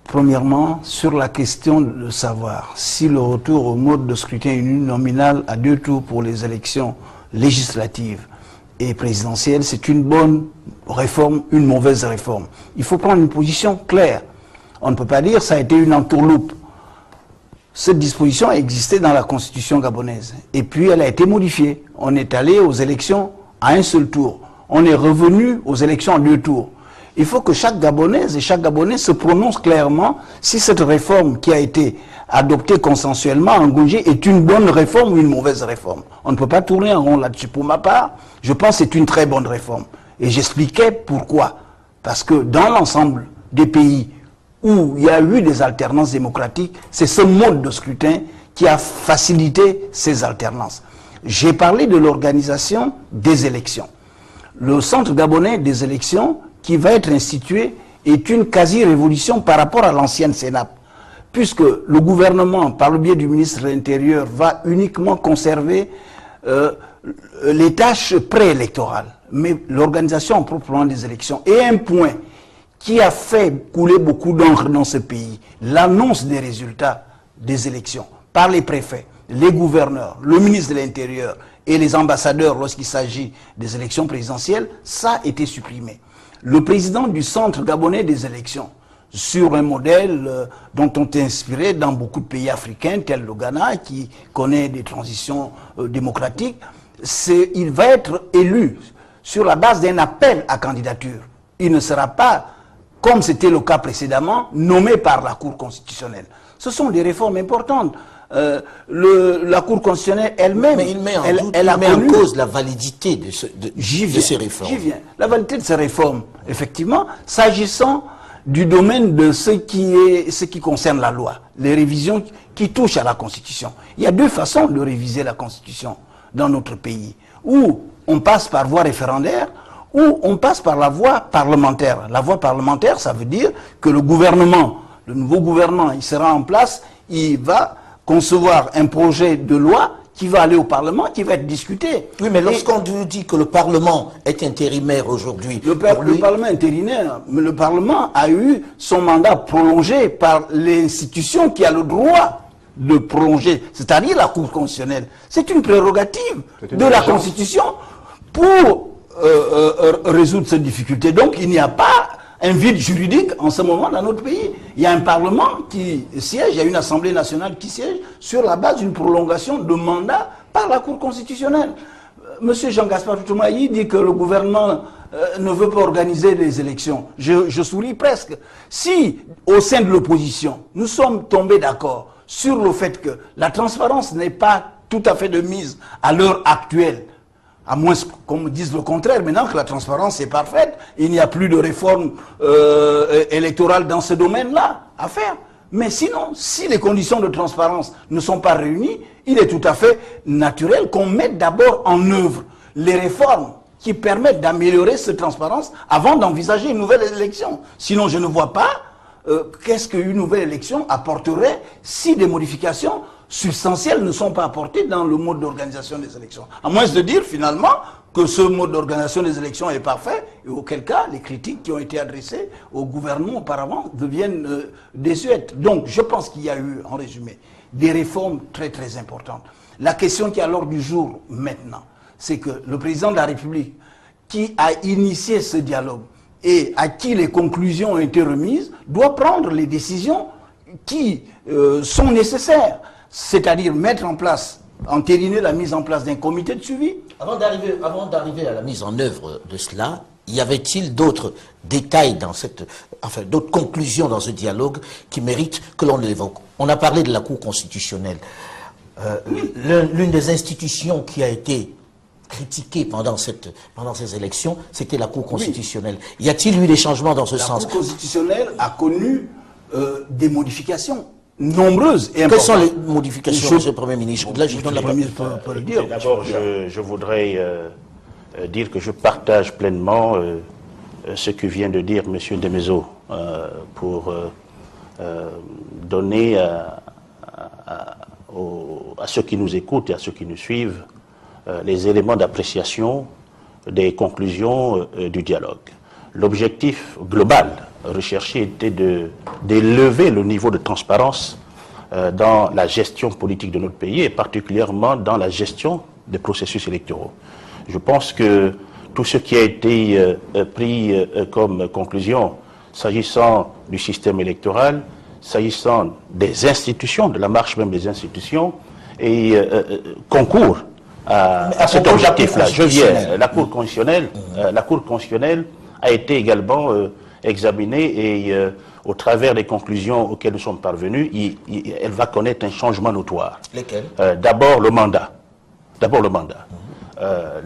Premièrement, sur la question de savoir si le retour au mode de scrutin uninominal à 2 tours pour les élections législatives et présidentielles, c'est une bonne réforme, une mauvaise réforme. Il faut prendre une position claire. On ne peut pas dire que ça a été une entourloupe. Cette disposition existait dans la constitution gabonaise. Et puis elle a été modifiée. On est allé aux élections à un seul tour. On est revenu aux élections en 2 tours. Il faut que chaque Gabonaise et chaque Gabonais se prononce clairement si cette réforme qui a été adoptée consensuellement en Ngongé est une bonne réforme ou une mauvaise réforme. On ne peut pas tourner en rond là-dessus. Pour ma part, je pense que c'est une très bonne réforme. Et j'expliquais pourquoi. Parce que dans l'ensemble des pays où il y a eu des alternances démocratiques, c'est ce mode de scrutin qui a facilité ces alternances. J'ai parlé de l'organisation des élections. Le Centre gabonais des élections qui va être institué est une quasi-révolution par rapport à l'ancienne CENAP, puisque le gouvernement, par le biais du ministre de l'Intérieur, va uniquement conserver les tâches préélectorales, mais l'organisation proprement des élections. Et un point qui a fait couler beaucoup d'encre dans ce pays, l'annonce des résultats des élections par les préfets, les gouverneurs, le ministre de l'Intérieur et les ambassadeurs lorsqu'il s'agit des élections présidentielles, ça a été supprimé. Le président du Centre gabonais des élections, sur un modèle dont on est inspiré dans beaucoup de pays africains, tel le Ghana, qui connaît des transitions démocratiques, il va être élu sur la base d'un appel à candidature. Il ne sera pas, comme c'était le cas précédemment, nommé par la Cour constitutionnelle. Ce sont des réformes importantes. La Cour constitutionnelle elle-même, mais il met en cause la validité de ces réformes. J'y viens. La validité de ces réformes, effectivement, s'agissant du domaine de ce qui concerne la loi, les révisions qui touchent à la Constitution. Il y a deux façons de réviser la Constitution dans notre pays, où on passe par voie référendaire, ou on passe par la voie parlementaire. La voie parlementaire, ça veut dire que le gouvernement, le nouveau gouvernement, il sera en place, il va concevoir un projet de loi qui va aller au Parlement, qui va être discuté. Oui, mais lorsqu'on nous dit que le Parlement est intérimaire aujourd'hui... Le Parlement est intérimaire, mais le Parlement a eu son mandat prolongé par l'institution qui a le droit de prolonger, c'est-à-dire la Cour constitutionnelle. C'est une prérogative de la Constitution pour résoudre cette difficulté. Donc il n'y a pas un vide juridique en ce moment dans notre pays. Il y a un Parlement qui siège, il y a une Assemblée nationale qui siège sur la base d'une prolongation de mandat par la Cour constitutionnelle. Monsieur Jean-Gaspard Toutoumai dit que le gouvernement ne veut pas organiser les élections. Je souris presque. Si, au sein de l'opposition, nous sommes tombés d'accord sur le fait que la transparence n'est pas tout à fait de mise à l'heure actuelle, à moins qu'on me dise le contraire, maintenant que la transparence est parfaite, il n'y a plus de réforme électorale dans ce domaine-là à faire. Mais sinon, si les conditions de transparence ne sont pas réunies, il est tout à fait naturel qu'on mette d'abord en œuvre les réformes qui permettent d'améliorer cette transparence avant d'envisager une nouvelle élection. Sinon, je ne vois pas qu'est-ce qu'une nouvelle élection apporterait si des modifications substantielles ne sont pas apportées dans le mode d'organisation des élections. À moins de dire finalement que ce mode d'organisation des élections est parfait, et auquel cas les critiques qui ont été adressées au gouvernement auparavant deviennent désuètes. Donc je pense qu'il y a eu, en résumé, des réformes très très importantes. La question qui est à l'ordre du jour maintenant, c'est que le président de la République, qui a initié ce dialogue et à qui les conclusions ont été remises, doit prendre les décisions qui sont nécessaires. C'est-à-dire mettre en place, entériner la mise en place d'un comité de suivi. Avant d'arriver à la mise en œuvre de cela, y avait-il d'autres détails dans cette, enfin d'autres conclusions dans ce dialogue qui méritent que l'on l'évoque? On a parlé de la Cour constitutionnelle. L'une des institutions qui a été critiquée pendant ces élections, c'était la Cour constitutionnelle. Oui. Y a-t-il eu des changements dans ce sens? La Cour constitutionnelle a connu des modifications nombreuses et importantes. Quelles sont les modifications, Monsieur le Premier ministre? Là, je donne la première pour le dire. D'abord, je voudrais dire que je partage pleinement ce que vient de dire Monsieur Demezo pour donner à ceux qui nous écoutent et à ceux qui nous suivent les éléments d'appréciation des conclusions du dialogue. L'objectif global recherché était d'élever le niveau de transparence dans la gestion politique de notre pays et particulièrement dans la gestion des processus électoraux. Je pense que tout ce qui a été pris comme conclusion s'agissant du système électoral, s'agissant des institutions, de la marche même des institutions, et concourt à cet objectif-là. Je viens, la Cour constitutionnelle a été également examinée et au travers des conclusions auxquelles nous sommes parvenus, elle va connaître un changement notoire. Lesquels? D'abord le mandat.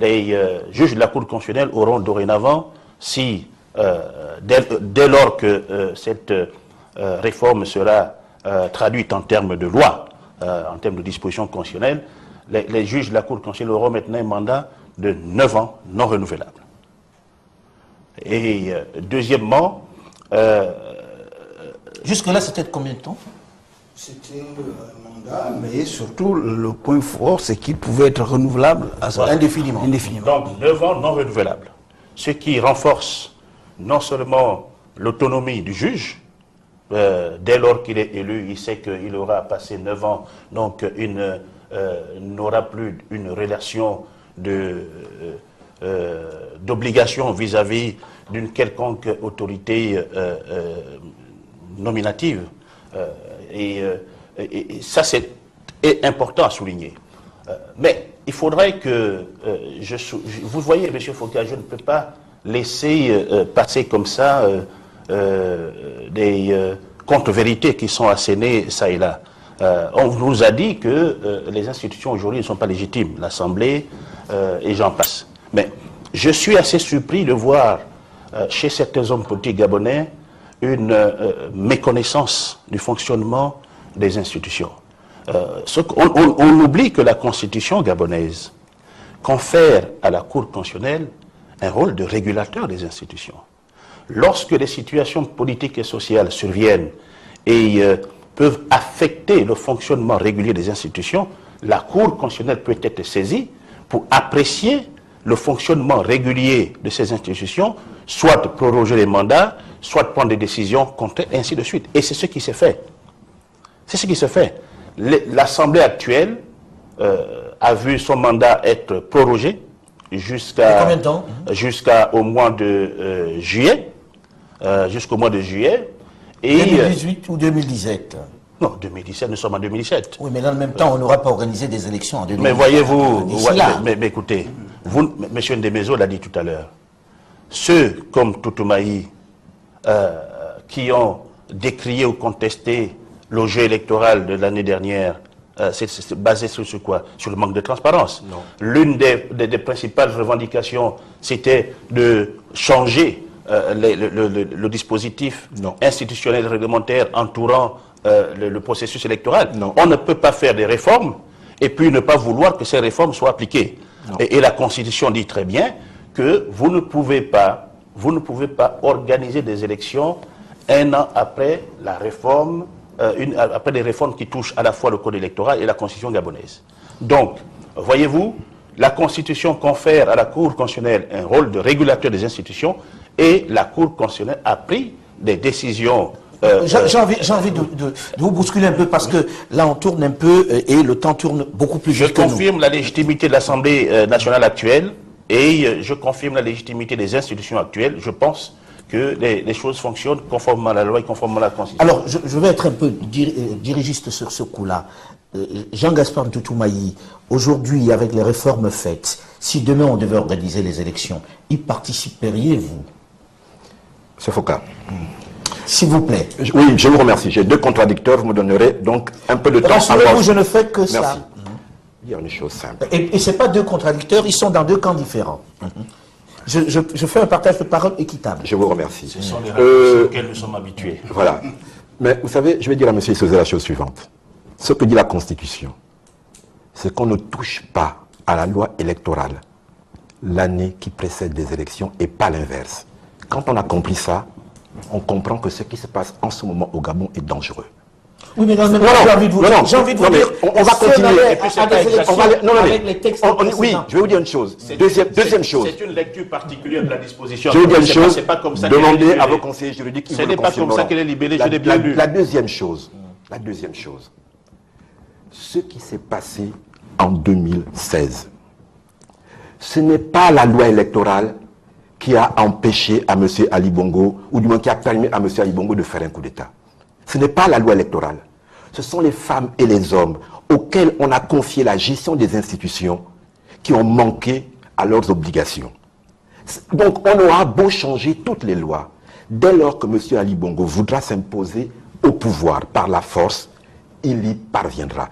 Les juges de la Cour constitutionnelle auront dorénavant, si dès lors que cette réforme sera traduite en termes de loi, en termes de dispositions constitutionnelles, les juges de la Cour constitutionnelle auront maintenant un mandat de 9 ans non renouvelable. Et deuxièmement... Jusque-là, c'était de combien de temps? C'était un mandat, mais surtout, le point fort, c'est qu'il pouvait être renouvelable indéfiniment. Donc, 9 ans non renouvelables. Ce qui renforce non seulement l'autonomie du juge, dès lors qu'il est élu, il sait qu'il aura passé 9 ans, donc n'aura plus une relation d'obligation vis-à-vis d'une quelconque autorité nominative. Et ça, c'est important à souligner. Mais il faudrait que... vous voyez, M. Foucault, je ne peux pas laisser passer comme ça des contre-vérités qui sont assénées ça et là. On nous a dit que les institutions aujourd'hui ne sont pas légitimes, l'Assemblée et j'en passe. Mais je suis assez surpris de voir chez certains hommes politiques gabonais une méconnaissance du fonctionnement des institutions. On oublie que la Constitution gabonaise confère à la Cour constitutionnelle un rôle de régulateur des institutions. Lorsque les situations politiques et sociales surviennent et peuvent affecter le fonctionnement régulier des institutions, la Cour constitutionnelle peut être saisie pour apprécier le fonctionnement régulier de ces institutions, soit proroger les mandats, soit prendre des décisions contraires, et ainsi de suite. Et c'est ce qui s'est fait. C'est ce qui se fait. L'Assemblée actuelle a vu son mandat être prorogé jusqu'au mois de juillet. Jusqu'au mois de juillet. Et 2018 ou 2017? Non, 2017, nous sommes en 2017. Oui, mais dans le même temps, on n'aura pas organisé des élections en 2017. Mais voyez-vous, mais écoutez, vous, M. Ndemezo l'a dit tout à l'heure, ceux comme Toutoumai qui ont décrié ou contesté le jeu électoral de l'année dernière, c'est basé sur quoi? Sur le manque de transparence. L'une des principales revendications, c'était de changer le dispositif institutionnel réglementaire entourant le processus électoral. On ne peut pas faire des réformes et puis ne pas vouloir que ces réformes soient appliquées. Et la Constitution dit très bien que vous ne pouvez pas organiser des élections un an après la réforme, après des réformes qui touchent à la fois le code électoral et la Constitution gabonaise. Donc, voyez-vous, la Constitution confère à la Cour constitutionnelle un rôle de régulateur des institutions et la Cour constitutionnelle a pris des décisions... J'ai envie de vous bousculer un peu parce que là on tourne un peu et le temps tourne beaucoup plus vite que nous. Je confirme la légitimité de l'Assemblée nationale actuelle et je confirme la légitimité des institutions actuelles. Je pense que les choses fonctionnent conformément à la loi et conformément à la Constitution. Alors je vais être un peu dirigiste sur ce coup-là. Jean-Gaspard Toutoumai, aujourd'hui avec les réformes faites, si demain on devait organiser les élections, y participeriez-vous? M. Foucault. S'il vous plaît. Oui, je vous remercie. J'ai deux contradicteurs, vous me donnerez donc un peu de temps. Rassurez-vous, je ne fais que Merci. ça. Il y a une chose simple. Et ce n'est pas deux contradicteurs, ils sont dans deux camps différents. Je fais un partage de parole équitable. Je vous remercie. Ce sont les rapports auxquels nous sommes habitués. Voilà. Mais vous savez, je vais dire à M. Issouzé la chose suivante. Ce que dit la Constitution, c'est qu'on ne touche pas à la loi électorale l'année qui précède les élections et pas l'inverse. Quand on accomplit ça, on comprend que ce qui se passe en ce moment au Gabon est dangereux. Oui, mais dans le même temps, j'ai envie de vous dire, on va continuer. Et puis c'est pas exactement avec les textes oui, je vais vous dire une chose. Deuxième chose. C'est une lecture particulière de la disposition. Je vais vous dire une chose. Demandez à vos conseillers juridiques. Ce n'est pas comme ça qu'elle est libellée, je l'ai bien lu. La deuxième chose, ce qui s'est passé en 2016, ce n'est pas la loi électorale qui a empêché à M. Ali Bongo, ou du moins qui a permis à M. Ali Bongo de faire un coup d'État. Ce n'est pas la loi électorale. Ce sont les femmes et les hommes auxquels on a confié la gestion des institutions qui ont manqué à leurs obligations. Donc on aura beau changer toutes les lois. Dès lors que M. Ali Bongo voudra s'imposer au pouvoir par la force, il y parviendra.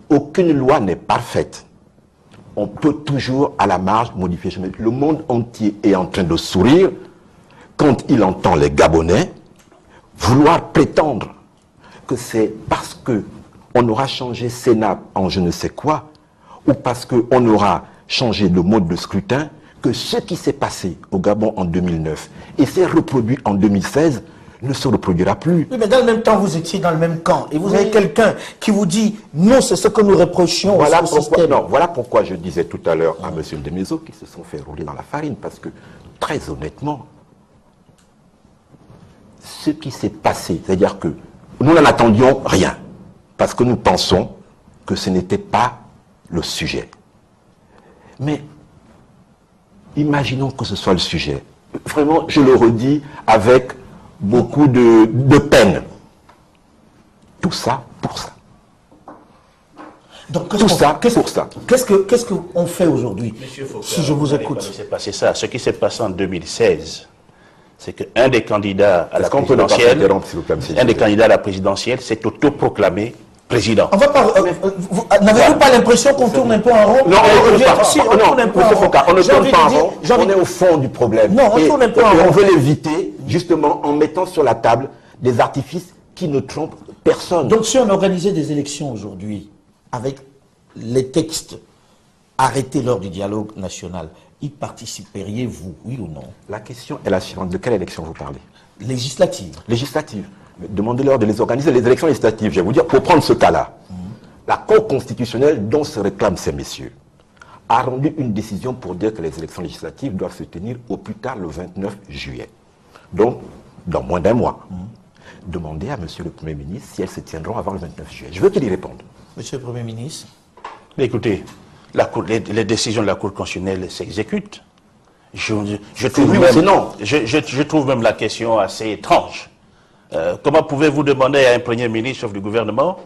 Aucune loi n'est parfaite. On peut toujours, à la marge, modifier. Le monde entier est en train de sourire quand il entend les Gabonais vouloir prétendre que c'est parce qu'on aura changé Sénat en je ne sais quoi, ou parce qu'on aura changé le mode de scrutin, que ce qui s'est passé au Gabon en 2009 et s'est reproduit en 2016 ne se reproduira plus. Oui, mais dans le même temps, vous étiez dans le même camp. Et vous avez quelqu'un qui vous dit, non, c'est ce que nous reprochions voilà au système. Non, voilà pourquoi je disais tout à l'heure à M. Ndemezo qu'ils se sont fait rouler dans la farine. Parce que, très honnêtement, ce qui s'est passé, c'est-à-dire que nous n'en attendions rien. Parce que nous pensons que ce n'était pas le sujet. Mais, imaginons que ce soit le sujet. Vraiment, je le redis avec beaucoup de peine. Tout ça pour ça. Donc, tout ça pour ça. Qu'est-ce qu'on fait aujourd'hui? Si je vous écoute. C'est passé ça. Ce qui s'est passé en 2016, c'est qu'un des candidats à la présidentielle, s'est autoproclamé président. On va pas. N'avez-vous pas l'impression qu'on tourne un peu en rond? Non, on ne tourne pas en rond. On est au fond du problème. Non, on tourne un peu en rond. On veut l'éviter justement en mettant sur la table des artifices qui ne trompent personne. Donc si on organisait des élections aujourd'hui avec les textes arrêtés lors du dialogue national, y participeriez-vous, oui ou non? La question est la suivante. De quelle élection vous parlez? Législative. Législative. Demandez-leur de les organiser, les élections législatives. Je vais vous dire, pour prendre ce cas-là, la Cour constitutionnelle dont se réclament ces messieurs a rendu une décision pour dire que les élections législatives doivent se tenir au plus tard le 29 juillet. Donc, dans moins d'un mois. Demandez à Monsieur le Premier ministre si elles se tiendront avant le 29 juillet. Je veux qu'il y réponde. Monsieur le Premier ministre. Écoutez, les décisions de la Cour constitutionnelle s'exécutent. Je trouve même la question assez étrange. Comment pouvez-vous demander à un Premier ministre, chef du gouvernement,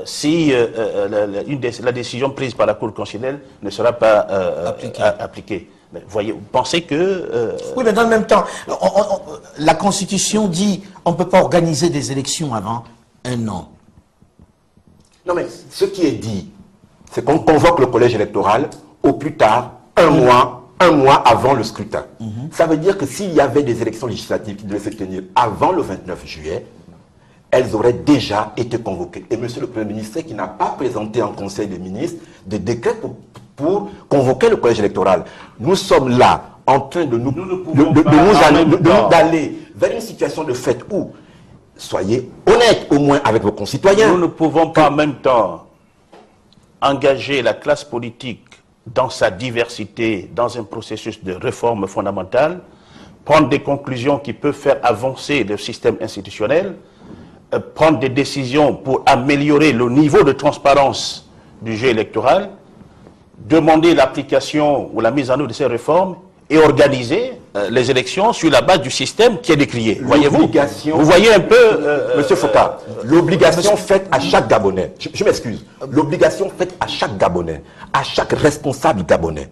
si la décision prise par la Cour constitutionnelle ne sera pas appliquée? Voyez, vous pensez que... Oui, mais dans le même temps, la Constitution dit on ne peut pas organiser des élections avant un an. Non, mais ce qui est dit, c'est qu'on convoque le collège électoral au plus tard un mois avant le scrutin. Ça veut dire que s'il y avait des élections législatives qui devaient se tenir avant le 29 juillet, elles auraient déjà été convoquées. Et monsieur le Premier ministre, qui n'a pas présenté en Conseil des ministres de décret pour convoquer le collège électoral. Nous sommes là, en train de d'aller vers une situation de fait où, soyez honnêtes au moins avec vos concitoyens. Nous ne pouvons pas en même temps engager la classe politique dans sa diversité, dans un processus de réforme fondamentale, prendre des conclusions qui peuvent faire avancer le système institutionnel, prendre des décisions pour améliorer le niveau de transparence du jeu électoral, demander l'application ou la mise en œuvre de ces réformes et organiser les élections sur la base du système qui est décrié. Voyez-vous? Vous voyez un peu... Monsieur Foucault, l'obligation faite à chaque Gabonais, je m'excuse, l'obligation faite à chaque Gabonais, à chaque responsable Gabonais,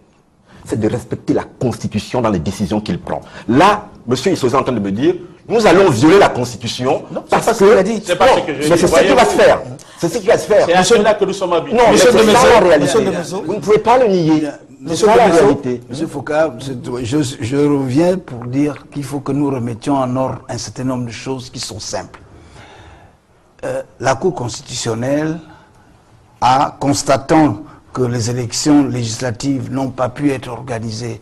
c'est de respecter la Constitution dans les décisions qu'il prend. Là, monsieur Issoza est en train de me dire, nous allons violer la Constitution parce que... C'est pas ce que je dis. C'est ce qui va se faire. C'est ce qui va se faire. C'est à cela que nous sommes habitués. Non, c'est ça la réalité. Vous ne pouvez pas le nier. Monsieur Foucault, je reviens pour dire qu'il faut que nous remettions en ordre un certain nombre de choses qui sont simples. La Cour constitutionnelle a, constatant que les élections législatives n'ont pas pu être organisées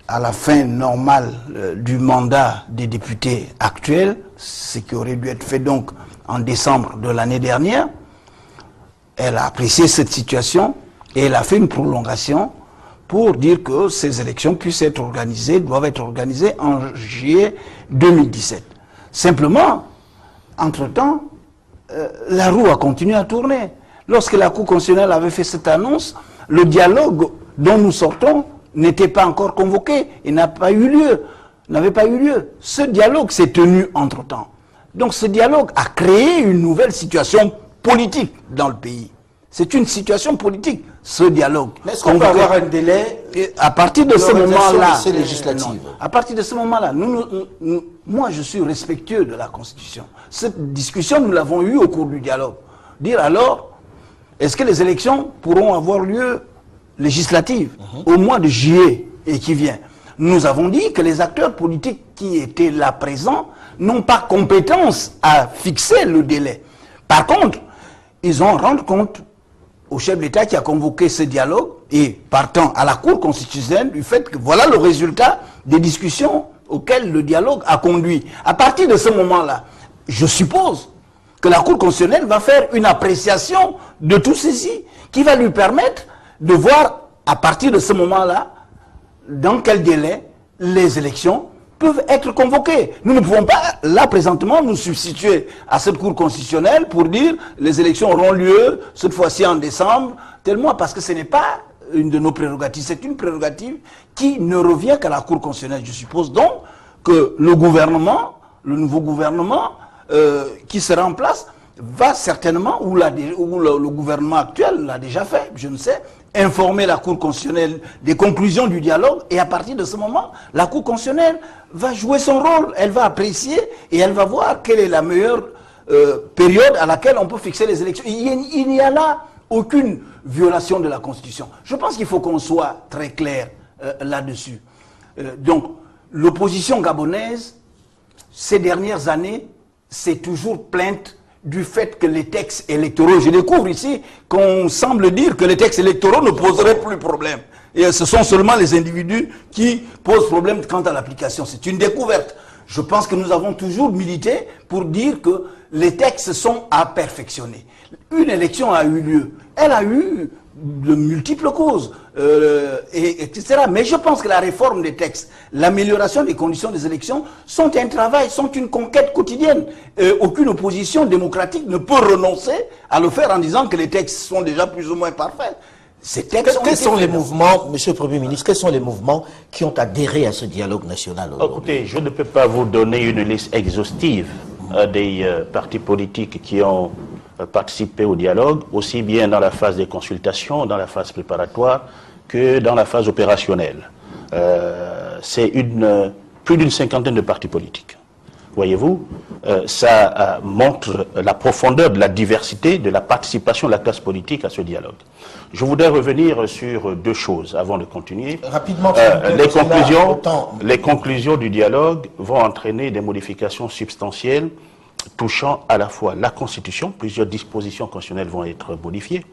à la fin normale du mandat des députés actuels, ce qui aurait dû être fait donc en décembre de l'année dernière, elle a apprécié cette situation et elle a fait une prolongation pour dire que ces élections puissent être organisées, doivent être organisées en juillet 2017. Simplement, entre-temps, la roue a continué à tourner. Lorsque la Cour constitutionnelle avait fait cette annonce, le dialogue dont nous sortons n'était pas encore convoqué et n'avait pas eu lieu. Ce dialogue s'est tenu entre-temps. Donc ce dialogue a créé une nouvelle situation politique dans le pays. C'est une situation politique, ce dialogue. Mais est-ce qu'on peut avoir un délai à partir de ce moment-là, législative? À partir de ce moment-là, moi je suis respectueux de la Constitution. Cette discussion, nous l'avons eue au cours du dialogue. Dire alors, est-ce que les élections pourront avoir lieu législatives au mois de juillet et qui vient? Nous avons dit que les acteurs politiques qui étaient là présents n'ont pas compétence à fixer le délai. Par contre, ils ont rendu compte au chef d'État qui a convoqué ce dialogue et partant à la Cour constitutionnelle du fait que voilà le résultat des discussions auxquelles le dialogue a conduit. À partir de ce moment-là, je suppose que la Cour constitutionnelle va faire une appréciation de tout ceci qui va lui permettre de voir à partir de ce moment-là dans quel délai les élections peuvent être convoquées. Nous ne pouvons pas, là, présentement, nous substituer à cette Cour constitutionnelle pour dire les élections auront lieu, cette fois-ci en décembre, tel mois, parce que ce n'est pas une de nos prérogatives. C'est une prérogative qui ne revient qu'à la Cour constitutionnelle. Je suppose donc que le gouvernement, le nouveau gouvernement qui sera en place, va certainement, ou le gouvernement actuel l'a déjà fait, je ne sais, informer la Cour constitutionnelle des conclusions du dialogue, et à partir de ce moment, la Cour constitutionnelle va jouer son rôle, elle va apprécier et elle va voir quelle est la meilleure période à laquelle on peut fixer les élections. Il n'y a là aucune violation de la Constitution. Je pense qu'il faut qu'on soit très clair là-dessus. Donc, l'opposition gabonaise, ces dernières années, s'est toujours plainte du fait que les textes électoraux, je découvre ici qu'on semble dire que les textes électoraux ne poseraient plus problème. Et ce sont seulement les individus qui posent problème quant à l'application. C'est une découverte. Je pense que nous avons toujours milité pour dire que les textes sont à perfectionner. Une élection a eu lieu. Elle a eu de multiples causes, etc. Mais je pense que la réforme des textes, l'amélioration des conditions des élections sont un travail, sont une conquête quotidienne. Aucune opposition démocratique ne peut renoncer à le faire en disant que les textes sont déjà plus ou moins parfaits. Ces textes quels sont les mouvements, Monsieur le Premier ministre, quels sont les mouvements qui ont adhéré à ce dialogue national? Écoutez, je ne peux pas vous donner une liste exhaustive des partis politiques qui ont participer au dialogue, aussi bien dans la phase des consultations, dans la phase préparatoire, que dans la phase opérationnelle. C'est plus d'une cinquantaine de partis politiques. Voyez-vous, ça montre la profondeur de la diversité de la participation de la classe politique à ce dialogue. Je voudrais revenir sur deux choses avant de continuer. Rapidement, les conclusions du dialogue vont entraîner des modifications substantielles touchant à la fois la Constitution, plusieurs dispositions constitutionnelles vont être modifiées,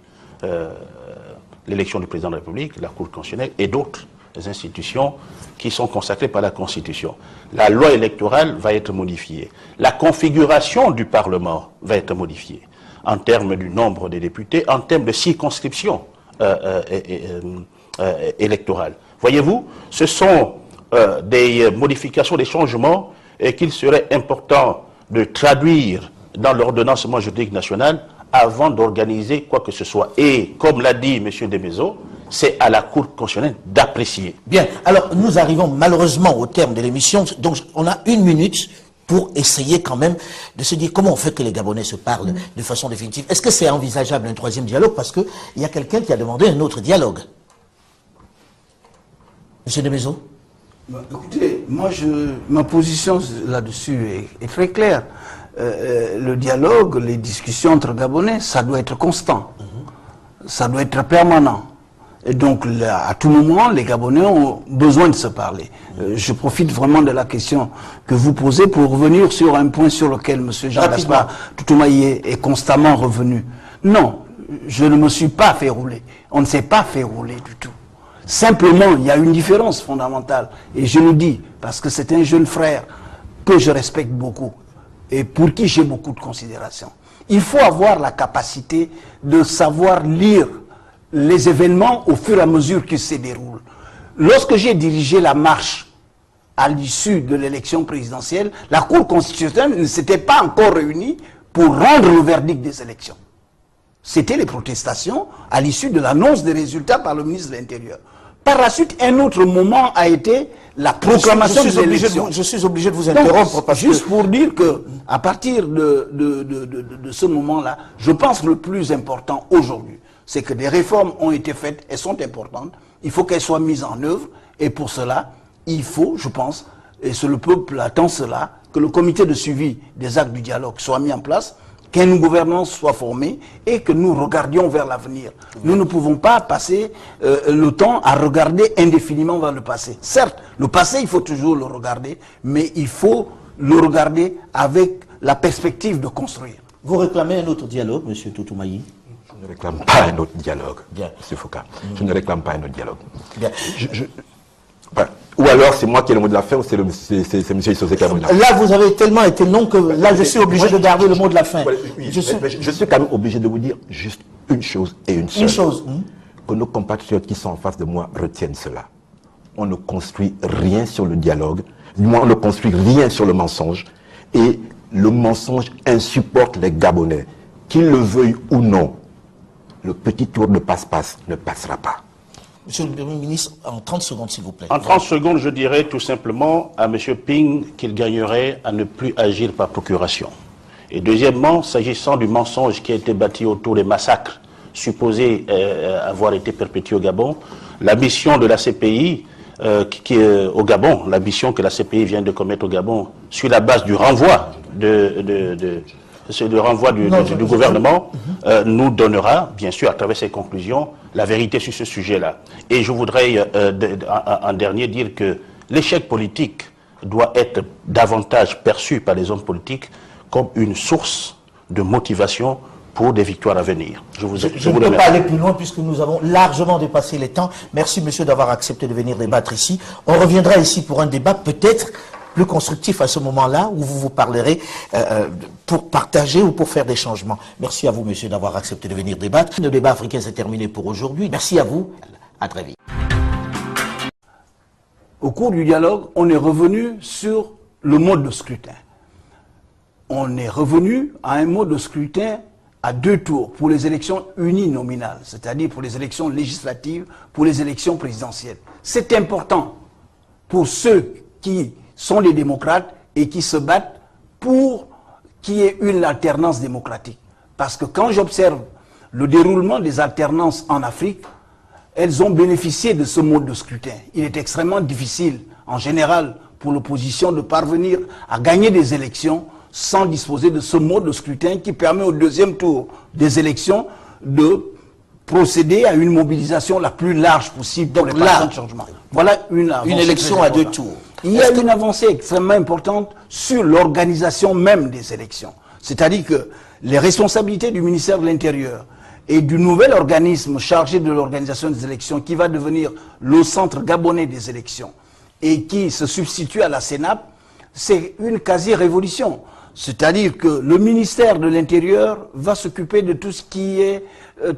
l'élection du président de la République, la Cour constitutionnelle et d'autres institutions qui sont consacrées par la Constitution. La loi électorale va être modifiée. La configuration du Parlement va être modifiée en termes du nombre des députés, en termes de circonscription électorale. Voyez-vous, ce sont des modifications, des changements qu'il serait important de traduire dans l'ordonnancement juridique national avant d'organiser quoi que ce soit. Et, comme l'a dit M. Demezo, c'est à la Cour constitutionnelle d'apprécier. Bien, alors nous arrivons malheureusement au terme de l'émission, donc on a 1 minute pour essayer quand même de se dire comment on fait que les Gabonais se parlent de façon définitive. Est-ce que c'est envisageable un 3e dialogue? Parce qu'il y a quelqu'un qui a demandé un autre dialogue. M. Demezo? Écoutez, moi, ma position là-dessus est très claire. Le dialogue, les discussions entre Gabonais, ça doit être constant. Ça doit être permanent. Et donc, à tout moment, les Gabonais ont besoin de se parler. Je profite vraiment de la question que vous posez pour revenir sur un point sur lequel M. Jean-Gaspard Toutoumai est constamment revenu. Non, je ne me suis pas fait rouler. On ne s'est pas fait rouler du tout. Simplement, il y a une différence fondamentale. Et je le dis, parce que c'est un jeune frère que je respecte beaucoup et pour qui j'ai beaucoup de considération. Il faut avoir la capacité de savoir lire les événements au fur et à mesure qu'ils se déroulent. Lorsque j'ai dirigé la marche à l'issue de l'élection présidentielle, la Cour constitutionnelle ne s'était pas encore réunie pour rendre le verdict des élections. C'était les protestations à l'issue de l'annonce des résultats par le ministre de l'Intérieur. Par la suite, un autre moment a été la proclamation des élections. Je suis obligé de vous interrompre. Donc, juste pour dire que, à partir de ce moment-là, je pense que le plus important aujourd'hui, c'est que des réformes ont été faites, elles sont importantes, il faut qu'elles soient mises en œuvre, et pour cela, il faut, je pense, et le peuple attend cela, que le comité de suivi des actes du dialogue soit mis en place, qu'une gouvernance soit formée et que nous regardions vers l'avenir. Nous ne pouvons pas passer le temps à regarder indéfiniment vers le passé. Certes, le passé, il faut toujours le regarder, mais il faut le regarder avec la perspective de construire. Vous réclamez un autre dialogue, M. Toutoumaï? Je ne réclame pas un autre dialogue, Bien. M. Foucault. Je ne réclame pas un autre dialogue. Bien. Ou alors c'est moi qui ai le mot de la fin ou c'est M. Issoze qui a le mot de la fin. Là, vous avez tellement été long que là, je suis obligé de garder le mot de la fin. Oui, je suis quand même obligé de vous dire juste une chose et une seule. Une chose. Que nos compatriotes qui sont en face de moi retiennent cela. On ne construit rien sur le dialogue, du moins on ne construit rien sur le mensonge. Et le mensonge insupporte les Gabonais. Qu'ils le veuillent ou non, le petit tour de passe-passe ne passera pas. Monsieur le Premier ministre, en 30 secondes, s'il vous plaît. En 30 secondes, je dirais tout simplement à M. Ping qu'il gagnerait à ne plus agir par procuration. Et deuxièmement, s'agissant du mensonge qui a été bâti autour des massacres supposés avoir été perpétués au Gabon, la mission de la CPI au Gabon, la mission que la CPI vient de commettre au Gabon, sur la base du renvoi du gouvernement, nous donnera, bien sûr, à travers ses conclusions, la vérité sur ce sujet-là. Et je voudrais, en dernier, dire que l'échec politique doit être davantage perçu par les hommes politiques comme une source de motivation pour des victoires à venir. Je ne peux pas aller plus loin puisque nous avons largement dépassé les temps. Merci, monsieur, d'avoir accepté de venir débattre ici. On reviendra ici pour un débat peut-être plus constructif à ce moment-là, où vous vous parlerez pour partager ou pour faire des changements. Merci à vous, monsieur, d'avoir accepté de venir débattre. Le débat africain s'est terminé pour aujourd'hui. Merci à vous. À très vite. Au cours du dialogue, on est revenu sur le mode de scrutin. On est revenu à un mode de scrutin à 2 tours pour les élections uninominales, c'est-à-dire pour les élections législatives, pour les élections présidentielles. C'est important pour ceux qui sont les démocrates et qui se battent pour qu'il y ait une alternance démocratique. Parce que quand j'observe le déroulement des alternances en Afrique, elles ont bénéficié de ce mode de scrutin. Il est extrêmement difficile, en général, pour l'opposition de parvenir à gagner des élections sans disposer de ce mode de scrutin qui permet au 2e tour des élections de procéder à une mobilisation la plus large possible pour les partisans de changement. Voilà une élection à 2 tours. Il y a une avancée extrêmement importante sur l'organisation même des élections. C'est-à-dire que les responsabilités du ministère de l'Intérieur et du nouvel organisme chargé de l'organisation des élections qui va devenir le centre gabonais des élections et qui se substitue à la CENAP, c'est une quasi-révolution. C'est-à-dire que le ministère de l'Intérieur va s'occuper de tout ce qui est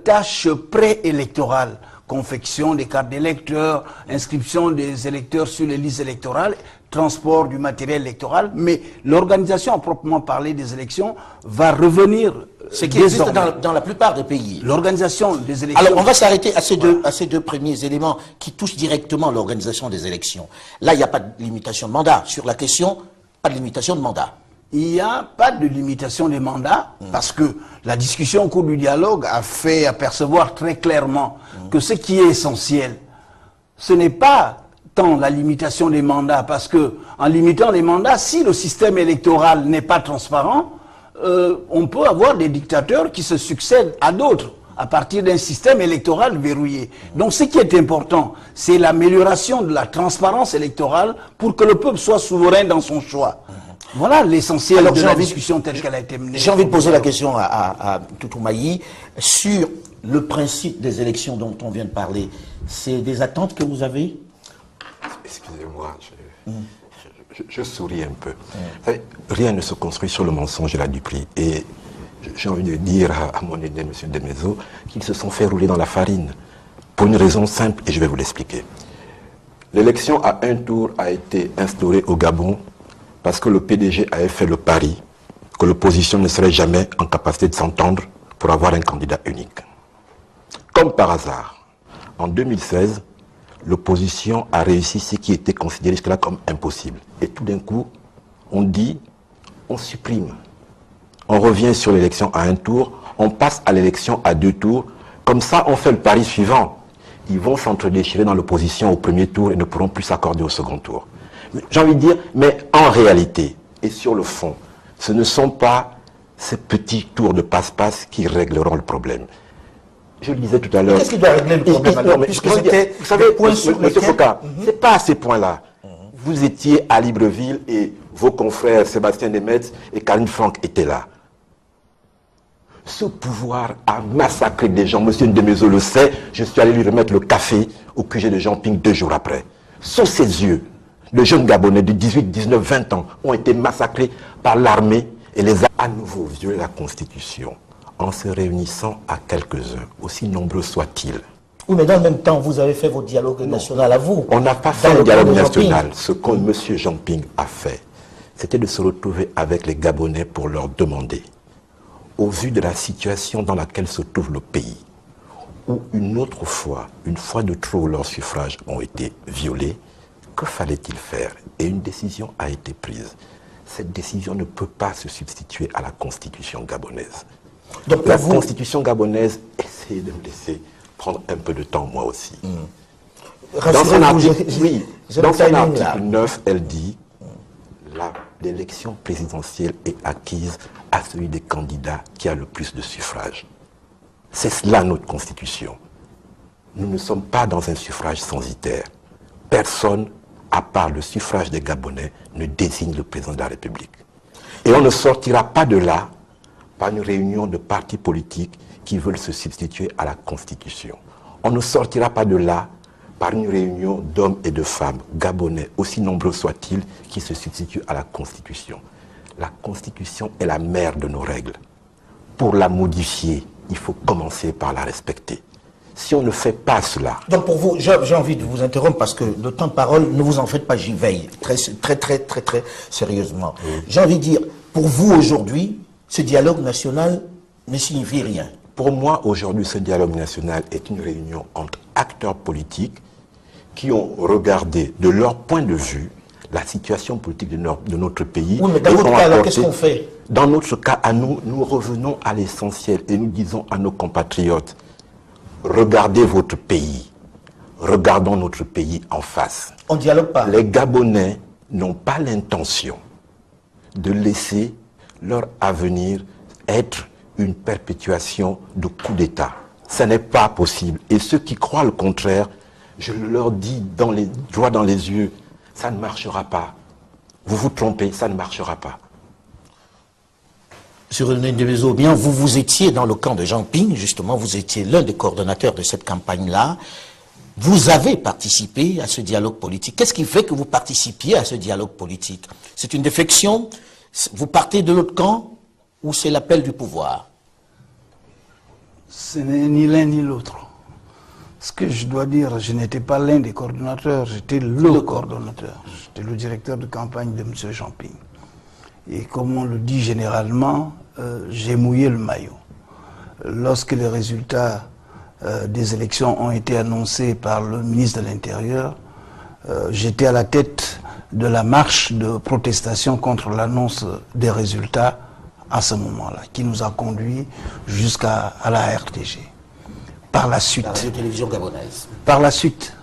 tâches préélectorales, confection des cartes d'électeurs, inscription des électeurs sur les listes électorales, transport du matériel électoral, mais l'organisation à proprement parler des élections va revenir. Ce qui existe dans la plupart des pays. L'organisation des élections. Alors on va s'arrêter à ces deux premiers éléments qui touchent directement l'organisation des élections. Là, il n'y a pas de limitation de mandat. Sur la question, pas de limitation de mandat. Il n'y a pas de limitation des mandats parce que la discussion au cours du dialogue a fait apercevoir très clairement que ce qui est essentiel, ce n'est pas tant la limitation des mandats, parce que en limitant les mandats, si le système électoral n'est pas transparent, on peut avoir des dictateurs qui se succèdent à d'autres à partir d'un système électoral verrouillé. Donc ce qui est important, c'est l'amélioration de la transparence électorale pour que le peuple soit souverain dans son choix. Voilà l'essentiel de la discussion telle qu'elle a été menée. J'ai envie de poser la question à Toutoumaï sur le principe des élections dont on vient de parler. C'est des attentes que vous avez? Excusez-moi, je souris un peu. Rien ne se construit sur le mensonge et la duperie. Et j'ai envie de dire à mon aîné, M. Demezo, qu'ils se sont fait rouler dans la farine. Pour une raison simple, et je vais vous l'expliquer. L'élection à 1 tour a été instaurée au Gabon parce que le PDG avait fait le pari que l'opposition ne serait jamais en capacité de s'entendre pour avoir un candidat unique. Comme par hasard, en 2016, l'opposition a réussi ce qui était considéré jusque-là comme impossible. Et tout d'un coup, on dit, on supprime. On revient sur l'élection à 1 tour, on passe à l'élection à 2 tours, Comme ça, on fait le pari suivant. Ils vont s'entre-déchirer dans l'opposition au premier tour et ne pourront plus s'accorder au second tour. J'ai envie de dire, mais en réalité, et sur le fond, ce ne sont pas ces petits tours de passe-passe qui régleront le problème. Je le disais tout à l'heure. Qu'est-ce qui doit régler le problème alors, puisque c'était vous savez, monsieur Foucault, c'est pas à ces points-là. Vous étiez à Libreville et vos confrères Sébastien Demetz et Karine Franck étaient là. Ce pouvoir a massacré des gens. Monsieur Ndemezo le sait, je suis allé lui remettre le café au QG de Jean-Ping 2 jours après. Sous ses yeux, les jeunes Gabonais de 18, 19, 20 ans ont été massacrés par l'armée et les a à nouveau violé la Constitution en se réunissant à quelques-uns, aussi nombreux soient-ils. Oui, mais dans le même temps, vous avez fait votre dialogue national à vous. On n'a pas fait un dialogue national. Ce que M. Jean-Ping a fait, c'était de se retrouver avec les Gabonais pour leur demander, au vu de la situation dans laquelle se trouve le pays, où une fois de trop, leurs suffrages ont été violés, que fallait-il faire? Et une décision a été prise. Cette décision ne peut pas se substituer à la constitution gabonaise. Donc, la constitution gabonaise, essayez de me laisser prendre un peu de temps moi aussi. Dans son article 9, elle dit l'élection présidentielle est acquise à celui des candidats qui a le plus de suffrages. C'est cela notre constitution. Nous ne sommes pas dans un suffrage censitaire. Personne, à part le suffrage des Gabonais, ne désigne le président de la République. Et on ne sortira pas de là par une réunion de partis politiques qui veulent se substituer à la Constitution. On ne sortira pas de là par une réunion d'hommes et de femmes gabonais, aussi nombreux soient-ils, qui se substituent à la Constitution. La Constitution est la mère de nos règles. Pour la modifier, il faut commencer par la respecter. Si on ne fait pas cela... Donc pour vous, j'ai envie de vous interrompre parce que le temps de parole, ne vous en faites pas, j'y veille très sérieusement. Oui. J'ai envie de dire, pour vous aujourd'hui, ce dialogue national ne signifie rien. Pour moi, aujourd'hui, ce dialogue national est une réunion entre acteurs politiques qui ont regardé, de leur point de vue, la situation politique de notre pays. Oui, mais dans votre cas, alors, qu'est-ce qu'on fait? Dans notre cas, à nous revenons à l'essentiel et nous disons à nos compatriotes, regardez votre pays, regardons notre pays en face. On ne dialogue pas. Les Gabonais n'ont pas l'intention de laisser leur avenir être une perpétuation de coup d'État. Ce n'est pas possible. Et ceux qui croient le contraire, je leur dis droit dans les yeux, ça ne marchera pas. Vous vous trompez, ça ne marchera pas. Sur René Ndemezo, bien, vous étiez dans le camp de Jean-Ping, justement, vous étiez l'un des coordonnateurs de cette campagne-là. Vous avez participé à ce dialogue politique. Qu'est-ce qui fait que vous participiez à ce dialogue politique? C'est une défection? Vous partez de l'autre camp? Ou c'est l'appel du pouvoir? Ce n'est ni l'un ni l'autre. Ce que je dois dire, je n'étais pas l'un des coordonnateurs, j'étais le coordonnateur. J'étais le directeur de campagne de M. Jean-Ping. Et comme on le dit généralement, j'ai mouillé le maillot. Lorsque les résultats des élections ont été annoncés par le ministre de l'Intérieur, j'étais à la tête de la marche de protestation contre l'annonce des résultats à ce moment-là, qui nous a conduits jusqu'à la RTG. Par la suite, la radio-télévision gabonaise. Par la suite,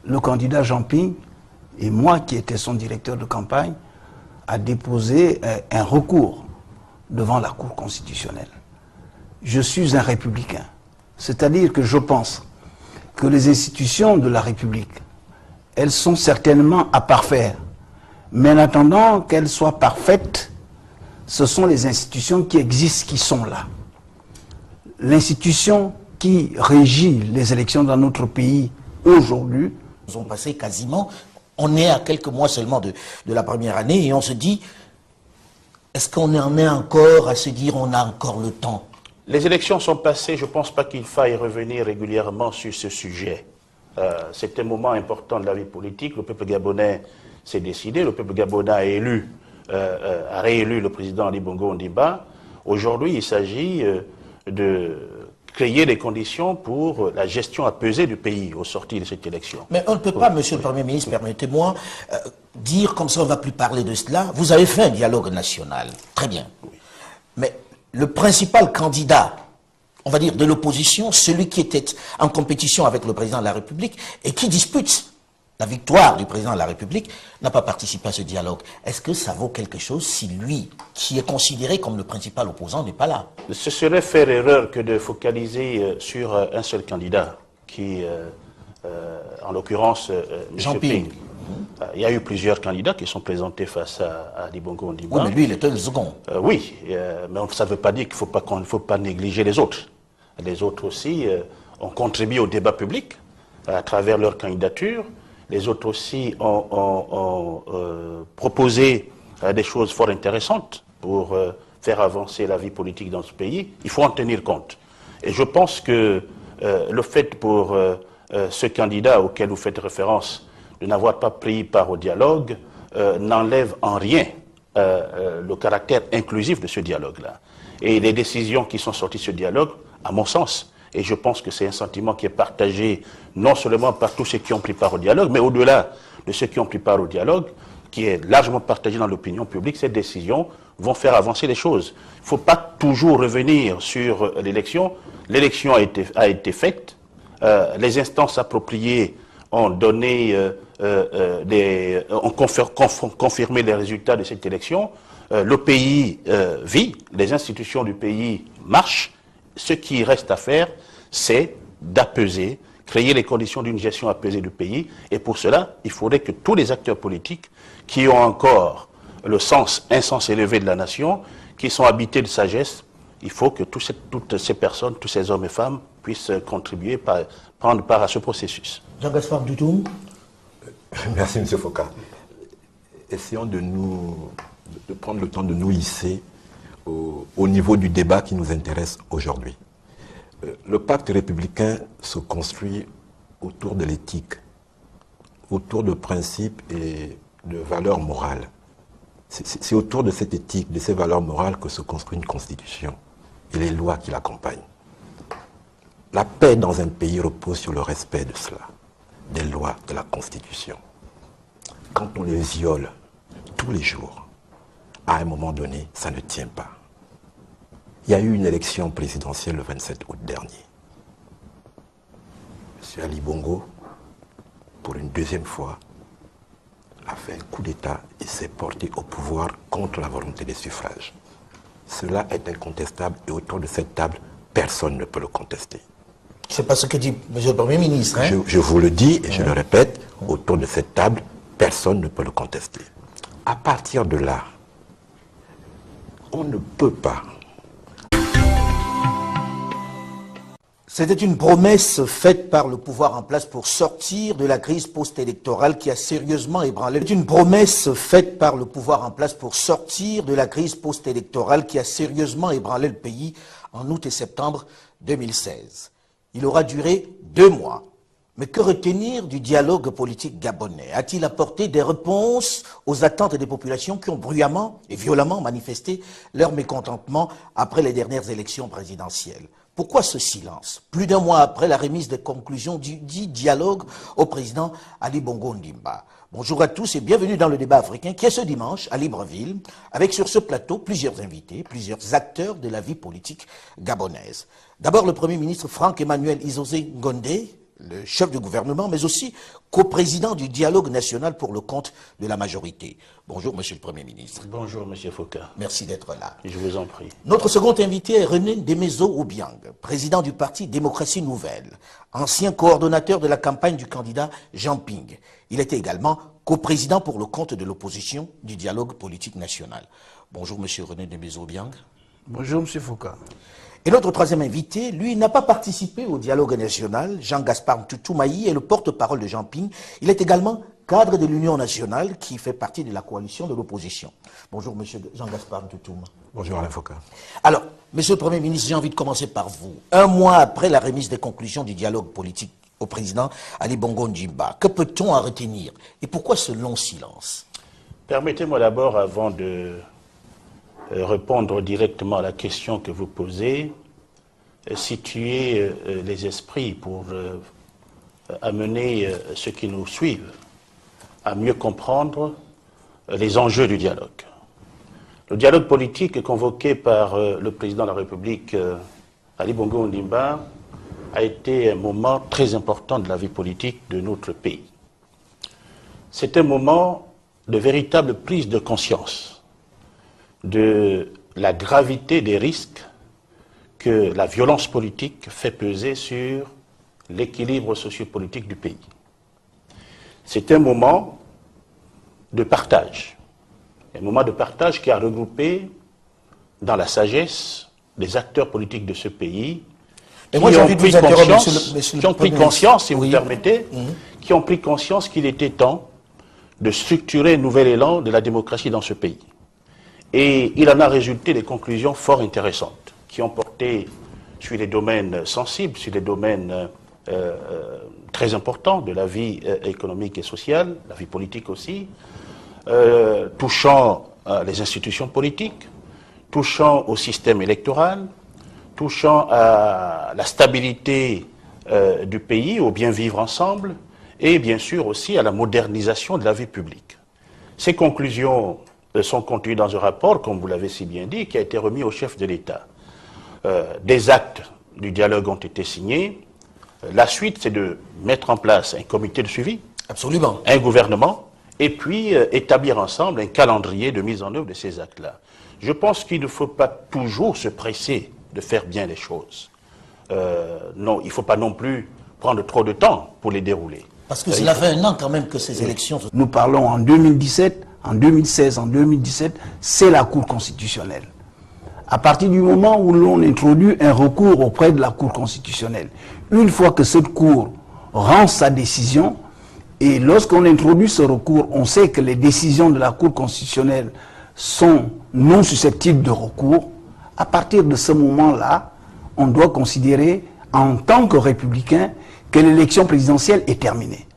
le candidat Jean-Ping et moi, qui étais son directeur de campagne, a déposé un recours devant la Cour constitutionnelle. Je suis un républicain, c'est-à-dire que je pense que les institutions de la République, elles sont certainement à parfaire, mais en attendant qu'elles soient parfaites, ce sont les institutions qui existent qui sont là. L'institution qui régit les élections dans notre pays aujourd'hui. Nous avons passé quasiment, on est à quelques mois seulement de la première année et on se dit, est-ce qu'on en est encore à se dire on a encore le temps? Les élections sont passées, je ne pense pas qu'il faille revenir régulièrement sur ce sujet. C'est un moment important de la vie politique, le peuple gabonais s'est décidé, le peuple gabonais a réélu le président Ali Bongo Ondimba. Aujourd'hui, il s'agit de créer les conditions pour la gestion apaisée du pays au sortir de cette élection. Mais on ne peut pas, monsieur le Premier ministre, permettez-moi, dire comme ça on ne va plus parler de cela. Vous avez fait un dialogue national, très bien. Oui. Mais le principal candidat on va dire, de l'opposition, celui qui était en compétition avec le président de la République et qui dispute la victoire du président de la République, n'a pas participé à ce dialogue. Est-ce que ça vaut quelque chose si lui, qui est considéré comme le principal opposant, n'est pas là? Ce serait faire erreur que de focaliser sur un seul candidat, qui, en l'occurrence, M. Ping. Il y a eu plusieurs candidats qui sont présentés face à Ali Bongo Ondimba. Oui, mais lui, il était le second. Oui, mais ça ne veut pas dire qu'il ne faut pas négliger les autres. Les autres aussi ont contribué au débat public à travers leur candidature. Les autres aussi ont proposé des choses fort intéressantes pour faire avancer la vie politique dans ce pays. Il faut en tenir compte. Et je pense que le fait pour ce candidat auquel vous faites référence de n'avoir pas pris part au dialogue n'enlève en rien le caractère inclusif de ce dialogue-là. Et les décisions qui sont sorties de ce dialogue, à mon sens, et je pense que c'est un sentiment qui est partagé non seulement par tous ceux qui ont pris part au dialogue, mais au-delà de ceux qui ont pris part au dialogue, qui est largement partagé dans l'opinion publique, ces décisions vont faire avancer les choses. Il ne faut pas toujours revenir sur l'élection. L'élection a été faite, les instances appropriées ont donné, ont confirmé les résultats de cette élection. Le pays vit, les institutions du pays marchent. Ce qui reste à faire, c'est d'apaiser, créer les conditions d'une gestion apaisée du pays. Et pour cela, il faudrait que tous les acteurs politiques qui ont encore un sens élevé de la nation, qui sont habités de sagesse, il faut que toutes ces personnes, tous ces hommes et femmes puissent contribuer, prendre part à ce processus. Jean-Gaspard Doutoum. Merci, M. Foucault. Essayons de prendre le temps de nous hisser au niveau du débat qui nous intéresse aujourd'hui. Le pacte républicain se construit autour de l'éthique, autour de principes et de valeurs morales. C'est autour de cette éthique, de ces valeurs morales que se construit une constitution et les lois qui l'accompagnent. La paix dans un pays repose sur le respect de cela, des lois, de la constitution. Quand on les viole tous les jours, à un moment donné, ça ne tient pas. Il y a eu une élection présidentielle le 27 août dernier. M. Ali Bongo, pour une deuxième fois, a fait un coup d'État et s'est porté au pouvoir contre la volonté des suffrages. Cela est incontestable et autour de cette table, personne ne peut le contester. C'est pas ce que dit M. le Premier ministre. Hein? Je vous le dis et je le répète, autour de cette table, personne ne peut le contester. À partir de là, on ne peut pas. C'était une promesse faite par le pouvoir en place pour sortir de la crise post-électorale qui a sérieusement ébranlé. C'est une promesse faite par le pouvoir en place pour sortir de la crise post-électorale qui a sérieusement ébranlé le pays en août et septembre 2016. Il aura duré 2 mois. Mais que retenir du dialogue politique gabonais? A-t-il apporté des réponses aux attentes des populations qui ont bruyamment et violemment manifesté leur mécontentement après les dernières élections présidentielles? Pourquoi ce silence? Plus d'1 mois après la remise des conclusions du dialogue au président Ali Bongo Ondimba. Bonjour à tous et bienvenue dans le débat africain qui est ce dimanche à Libreville, avec sur ce plateau plusieurs invités, plusieurs acteurs de la vie politique gabonaise. D'abord le Premier ministre Franck-Emmanuel Izosé Ngondé, le chef du gouvernement, mais aussi coprésident du dialogue national pour le compte de la majorité. Bonjour, Monsieur le Premier ministre. Bonjour, Monsieur Foucault. Merci d'être là. Je vous en prie. Notre second invité est René Demezo Obiang, président du parti Démocratie Nouvelle, ancien coordonnateur de la campagne du candidat Jean Ping. Il était également coprésident pour le compte de l'opposition du dialogue politique national. Bonjour, Monsieur René Demezo Obiang. Bonjour, Monsieur Foucault. Et notre troisième invité, lui, n'a pas participé au dialogue national. Jean-Gaspard Ntoutou-Mayi est le porte-parole de Jean Ping. Il est également cadre de l'Union nationale qui fait partie de la coalition de l'opposition. Bonjour, Monsieur Jean-Gaspard Ntoutou-Mayi. Bonjour, Alain Foucault. Alors, Monsieur le Premier ministre, j'ai envie de commencer par vous. 1 mois après la remise des conclusions du dialogue politique au président Ali Bongo Ondimba, que peut-on en retenir? Et pourquoi ce long silence? Permettez-moi d'abord, avant de répondre directement à la question que vous posez, situer les esprits pour amener ceux qui nous suivent à mieux comprendre les enjeux du dialogue. Le dialogue politique convoqué par le président de la République Ali Bongo Ondimba a été un moment très important de la vie politique de notre pays. C'est un moment de véritable prise de conscience de la gravité des risques que la violence politique fait peser sur l'équilibre sociopolitique du pays. C'est un moment de partage qui a regroupé dans la sagesse des acteurs politiques de ce pays qui ont pris conscience, si vous me permettez, qui ont pris conscience qu'il était temps de structurer un nouvel élan de la démocratie dans ce pays. Et il en a résulté des conclusions fort intéressantes qui ont porté sur les domaines sensibles, sur les domaines très importants de la vie économique et sociale, la vie politique aussi, touchant les institutions politiques, touchant au système électoral, touchant à la stabilité du pays, au bien vivre ensemble, et bien sûr aussi à la modernisation de la vie publique. Ces conclusions sont contenues dans un rapport, comme vous l'avez si bien dit, qui a été remis au chef de l'État. Des actes du dialogue ont été signés. La suite, c'est de mettre en place un comité de suivi, absolument, un gouvernement, et puis établir ensemble un calendrier de mise en œuvre de ces actes-là. Je pense qu'il ne faut pas toujours se presser de faire bien les choses. Non, il ne faut pas non plus prendre trop de temps pour les dérouler. Parce que cela fait un an quand même que ces élections... Nous parlons en 2017, en 2016, en 2017, c'est la Cour constitutionnelle. À partir du moment où l'on introduit un recours auprès de la Cour constitutionnelle, une fois que cette Cour rend sa décision, et lorsqu'on introduit ce recours, on sait que les décisions de la Cour constitutionnelle sont non susceptibles de recours, à partir de ce moment-là, on doit considérer en tant que républicain que l'élection présidentielle est terminée.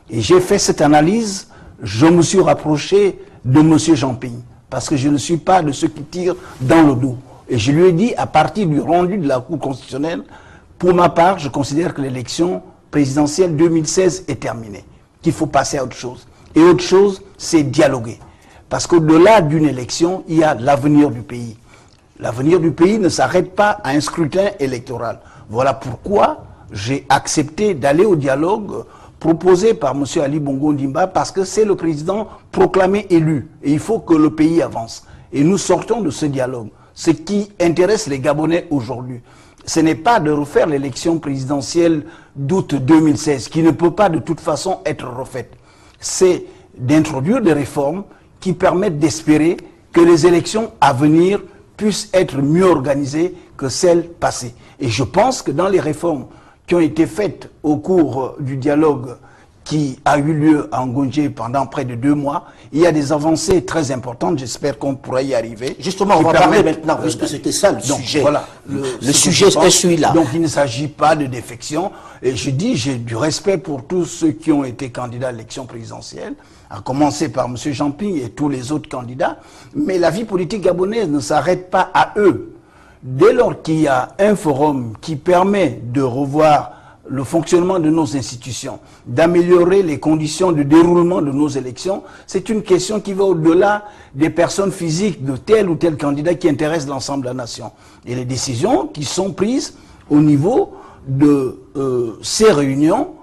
Et j'ai fait cette analyse, je me suis rapproché de M. Jamping, parce que je ne suis pas de ceux qui tirent dans le dos. Et je lui ai dit, à partir du rendu de la Cour constitutionnelle, pour ma part, je considère que l'élection présidentielle 2016 est terminée, qu'il faut passer à autre chose. Et autre chose, c'est dialoguer. Parce qu'au-delà d'une élection, il y a l'avenir du pays. L'avenir du pays ne s'arrête pas à un scrutin électoral. Voilà pourquoi j'ai accepté d'aller au dialogue proposé par M. Ali Bongo Ondimba, parce que c'est le président proclamé élu. Et il faut que le pays avance. Et nous sortons de ce dialogue. Ce qui intéresse les Gabonais aujourd'hui, ce n'est pas de refaire l'élection présidentielle d'août 2016, qui ne peut pas de toute façon être refaite. C'est d'introduire des réformes qui permettent d'espérer que les élections à venir puissent être mieux organisées que celles passées. Et je pense que dans les réformes qui ont été faites au cours du dialogue qui a eu lieu à Ngonje pendant près de 2 mois, il y a des avancées très importantes, j'espère qu'on pourra y arriver. Justement, on va parler maintenant, puisque c'était ça le sujet. Voilà, le sujet est celui-là. Donc il ne s'agit pas de défection. Et je dis, j'ai du respect pour tous ceux qui ont été candidats à l'élection présidentielle, à commencer par M. Jamping et tous les autres candidats. Mais la vie politique gabonaise ne s'arrête pas à eux. Dès lors qu'il y a un forum qui permet de revoir le fonctionnement de nos institutions, d'améliorer les conditions de déroulement de nos élections, c'est une question qui va au-delà des personnes physiques de tel ou tel candidat qui intéresse l'ensemble de la nation. Et les décisions qui sont prises au niveau de ces réunions,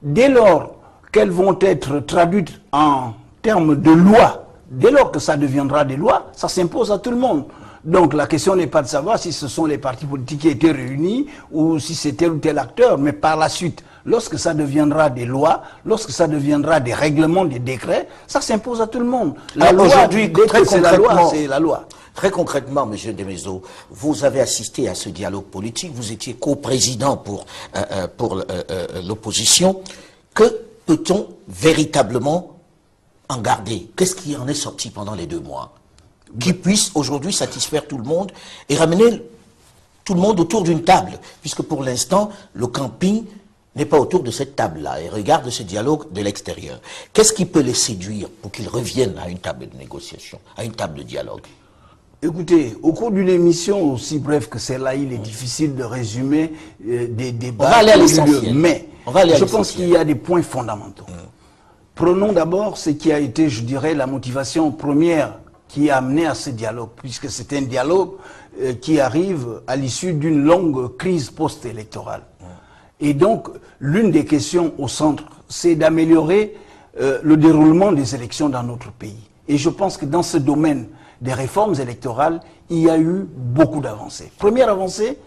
dès lors qu'elles vont être traduites en termes de loi, dès lors que ça deviendra des lois, ça s'impose à tout le monde. Donc la question n'est pas de savoir si ce sont les partis politiques qui étaient réunis ou si c'est tel ou tel acteur, mais par la suite, lorsque ça deviendra des lois, lorsque ça deviendra des règlements, des décrets, ça s'impose à tout le monde. La loi, aujourd'hui, très concrètement, c'est la loi. Très concrètement, M. Demezo, vous avez assisté à ce dialogue politique, vous étiez coprésident pour l'opposition. Que peut-on véritablement en garder? Qu'est-ce qui en est sorti pendant les 2 mois qui puisse aujourd'hui satisfaire tout le monde et ramener tout le monde autour d'une table, puisque pour l'instant, le camping n'est pas autour de cette table-là et regarde ce dialogue de l'extérieur. Qu'est-ce qui peut les séduire pour qu'ils reviennent à une table de négociation, à une table de dialogue? Écoutez, au cours d'une émission aussi brève que celle-là, il est difficile de résumer des débats. On va aller à l'essentiel. Mais je pense qu'il y a des points fondamentaux. Prenons d'abord ce qui a été, je dirais, la motivation première qui a amené à ce dialogue, puisque c'est un dialogue qui arrive à l'issue d'une longue crise post-électorale. Et donc, l'une des questions au centre, c'est d'améliorer le déroulement des élections dans notre pays. Et je pense que dans ce domaine des réformes électorales, il y a eu beaucoup d'avancées. Première avancée,